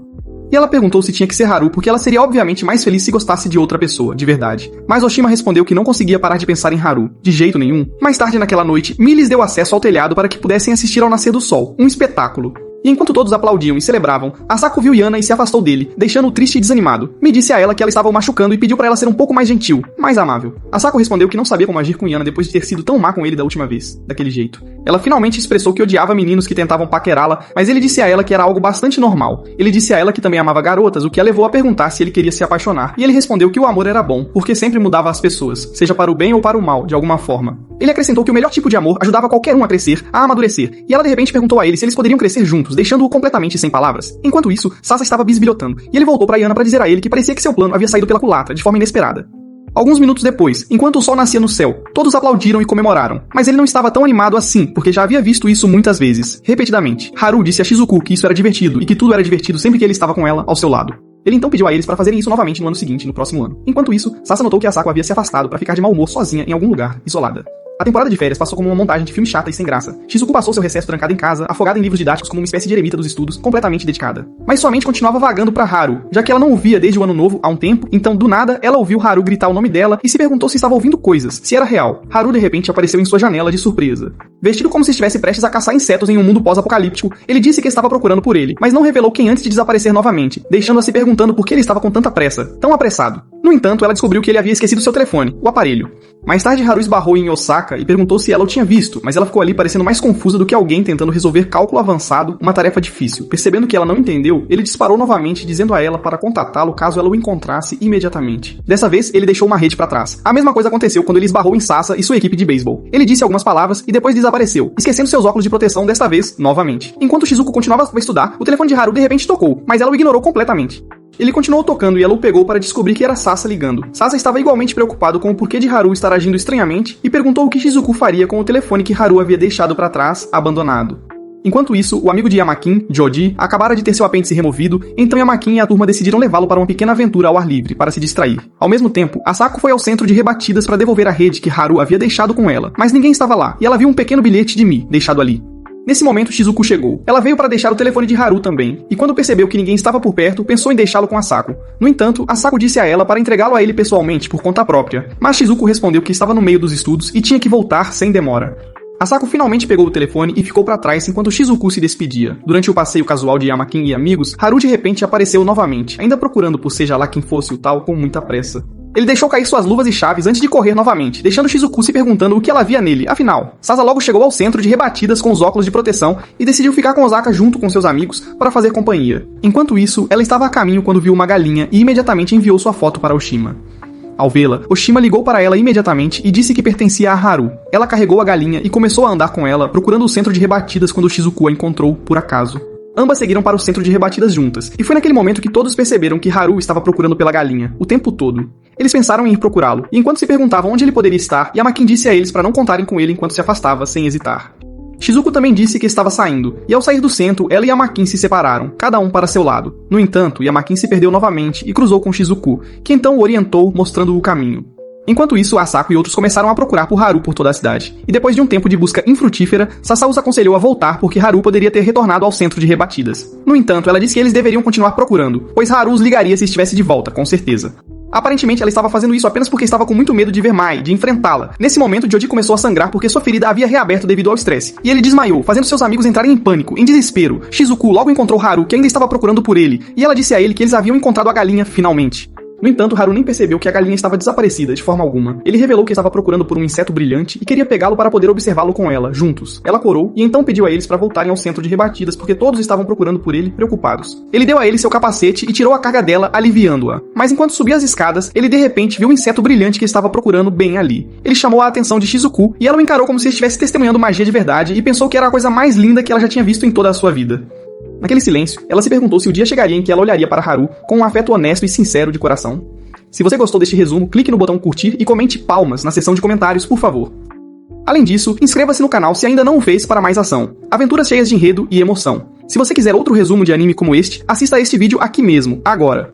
E ela perguntou se tinha que ser Haru porque ela seria obviamente mais feliz se gostasse de outra pessoa, de verdade. Mas Oshima respondeu que não conseguia parar de pensar em Haru, de jeito nenhum. Mais tarde naquela noite, Mi lhes deu acesso ao telhado para que pudessem assistir ao nascer do sol, um espetáculo. E enquanto todos aplaudiam e celebravam, Asako viu Yana e se afastou dele, deixando-o triste e desanimado. Mi disse a ela que ela estava o machucando e pediu para ela ser um pouco mais gentil, mais amável. Asako respondeu que não sabia como agir com Yana depois de ter sido tão má com ele da última vez, daquele jeito. Ela finalmente expressou que odiava meninos que tentavam paquerá-la, mas ele disse a ela que era algo bastante normal. Ele disse a ela que também amava garotas, o que a levou a perguntar se ele queria se apaixonar. E ele respondeu que o amor era bom, porque sempre mudava as pessoas, seja para o bem ou para o mal, de alguma forma. Ele acrescentou que o melhor tipo de amor ajudava qualquer um a crescer, a amadurecer, e ela de repente perguntou a ele se eles poderiam crescer juntos, deixando-o completamente sem palavras. Enquanto isso, Sasa estava bisbilhotando, e ele voltou para Yana para dizer a ele que parecia que seu plano havia saído pela culatra, de forma inesperada. Alguns minutos depois, enquanto o sol nascia no céu, todos aplaudiram e comemoraram. Mas ele não estava tão animado assim, porque já havia visto isso muitas vezes, repetidamente. Haru disse a Shizuku que isso era divertido, e que tudo era divertido sempre que ele estava com ela ao seu lado. Ele então pediu a eles para fazerem isso novamente no ano seguinte, no próximo ano. Enquanto isso, Sasa notou que Asako havia se afastado para ficar de mau humor sozinha em algum lugar, isolada. A temporada de férias passou como uma montagem de filme chata e sem graça. Shizuku passou seu recesso trancado em casa, afogada em livros didáticos como uma espécie de eremita dos estudos, completamente dedicada. Mas sua mente continuava vagando pra Haru, já que ela não ouvia desde o ano novo há um tempo, então do nada ela ouviu Haru gritar o nome dela e se perguntou se estava ouvindo coisas, se era real. Haru de repente apareceu em sua janela de surpresa. Vestido como se estivesse prestes a caçar insetos em um mundo pós-apocalíptico, ele disse que estava procurando por ele, mas não revelou quem antes de desaparecer novamente, deixando-a se perguntando por que ele estava com tanta pressa, tão apressado. No entanto, ela descobriu que ele havia esquecido seu telefone, o aparelho. Mais tarde, Haru esbarrou em Osaka e perguntou se ela o tinha visto, mas ela ficou ali parecendo mais confusa do que alguém tentando resolver cálculo avançado, uma tarefa difícil. Percebendo que ela não entendeu, ele disparou novamente, dizendo a ela para contatá-lo caso ela o encontrasse imediatamente. Dessa vez, ele deixou uma rede para trás. A mesma coisa aconteceu quando ele esbarrou em Sasa e sua equipe de beisebol. Ele disse algumas palavras e depois desapareceu, esquecendo seus óculos de proteção desta vez, novamente. Enquanto Shizuku continuava a estudar, o telefone de Haru de repente tocou, mas ela o ignorou completamente. Ele continuou tocando e ela o pegou para descobrir que era Sasa ligando. Sasa estava igualmente preocupado com o porquê de Haru estar agindo estranhamente e perguntou o que Shizuku faria com o telefone que Haru havia deixado para trás, abandonado. Enquanto isso, o amigo de Yamakin, Joji, acabara de ter seu apêndice removido, então Yamakin e a turma decidiram levá-lo para uma pequena aventura ao ar livre, para se distrair. Ao mesmo tempo, Asako foi ao centro de rebatidas para devolver a rede que Haru havia deixado com ela, mas ninguém estava lá, e ela viu um pequeno bilhete de Mi, deixado ali. Nesse momento, Shizuku chegou. Ela veio para deixar o telefone de Haru também, e quando percebeu que ninguém estava por perto, pensou em deixá-lo com Asako. No entanto, Asako disse a ela para entregá-lo a ele pessoalmente, por conta própria, mas Shizuku respondeu que estava no meio dos estudos e tinha que voltar sem demora. Asako finalmente pegou o telefone e ficou para trás enquanto Shizuku se despedia. Durante o passeio casual de Yamakin e amigos, Haru de repente apareceu novamente, ainda procurando por seja lá quem fosse o tal com muita pressa. Ele deixou cair suas luvas e chaves antes de correr novamente, deixando Shizuku se perguntando o que ela via nele. Afinal, Sasa logo chegou ao centro de rebatidas com os óculos de proteção e decidiu ficar com Osaka junto com seus amigos para fazer companhia. Enquanto isso, ela estava a caminho quando viu uma galinha e imediatamente enviou sua foto para Oshima. Ao vê-la, Oshima ligou para ela imediatamente e disse que pertencia a Haru. Ela carregou a galinha e começou a andar com ela, procurando o centro de rebatidas quando Shizuku a encontrou, por acaso. Ambas seguiram para o centro de rebatidas juntas, e foi naquele momento que todos perceberam que Haru estava procurando pela galinha, o tempo todo. Eles pensaram em ir procurá-lo, e enquanto se perguntavam onde ele poderia estar, Yamakin disse a eles para não contarem com ele enquanto se afastava, sem hesitar. Shizuku também disse que estava saindo, e ao sair do centro, ela e Yamakin se separaram, cada um para seu lado. No entanto, Yamakin se perdeu novamente e cruzou com Shizuku, que então o orientou, mostrando o caminho. Enquanto isso, Asako e outros começaram a procurar por Haru por toda a cidade. E depois de um tempo de busca infrutífera, Sasa os aconselhou a voltar porque Haru poderia ter retornado ao centro de rebatidas. No entanto, ela disse que eles deveriam continuar procurando, pois Haru os ligaria se estivesse de volta, com certeza. Aparentemente, ela estava fazendo isso apenas porque estava com muito medo de ver Mai, de enfrentá-la. Nesse momento, Joji começou a sangrar porque sua ferida havia reaberto devido ao estresse. E ele desmaiou, fazendo seus amigos entrarem em pânico, em desespero. Shizuku logo encontrou Haru, que ainda estava procurando por ele, e ela disse a ele que eles haviam encontrado a galinha finalmente. No entanto, Haru nem percebeu que a galinha estava desaparecida de forma alguma. Ele revelou que estava procurando por um inseto brilhante e queria pegá-lo para poder observá-lo com ela, juntos. Ela corou e então pediu a eles para voltarem ao centro de rebatidas porque todos estavam procurando por ele, preocupados. Ele deu a ele seu capacete e tirou a carga dela, aliviando-a. Mas enquanto subia as escadas, ele de repente viu um inseto brilhante que estava procurando bem ali. Ele chamou a atenção de Shizuku e ela o encarou como se estivesse testemunhando magia de verdade e pensou que era a coisa mais linda que ela já tinha visto em toda a sua vida. Naquele silêncio, ela se perguntou se o dia chegaria em que ela olharia para Haru com um afeto honesto e sincero de coração. Se você gostou deste resumo, clique no botão curtir e comente palmas na seção de comentários, por favor. Além disso, inscreva-se no canal se ainda não o fez para mais ação. Aventuras cheias de enredo e emoção. Se você quiser outro resumo de anime como este, assista a este vídeo aqui mesmo, agora.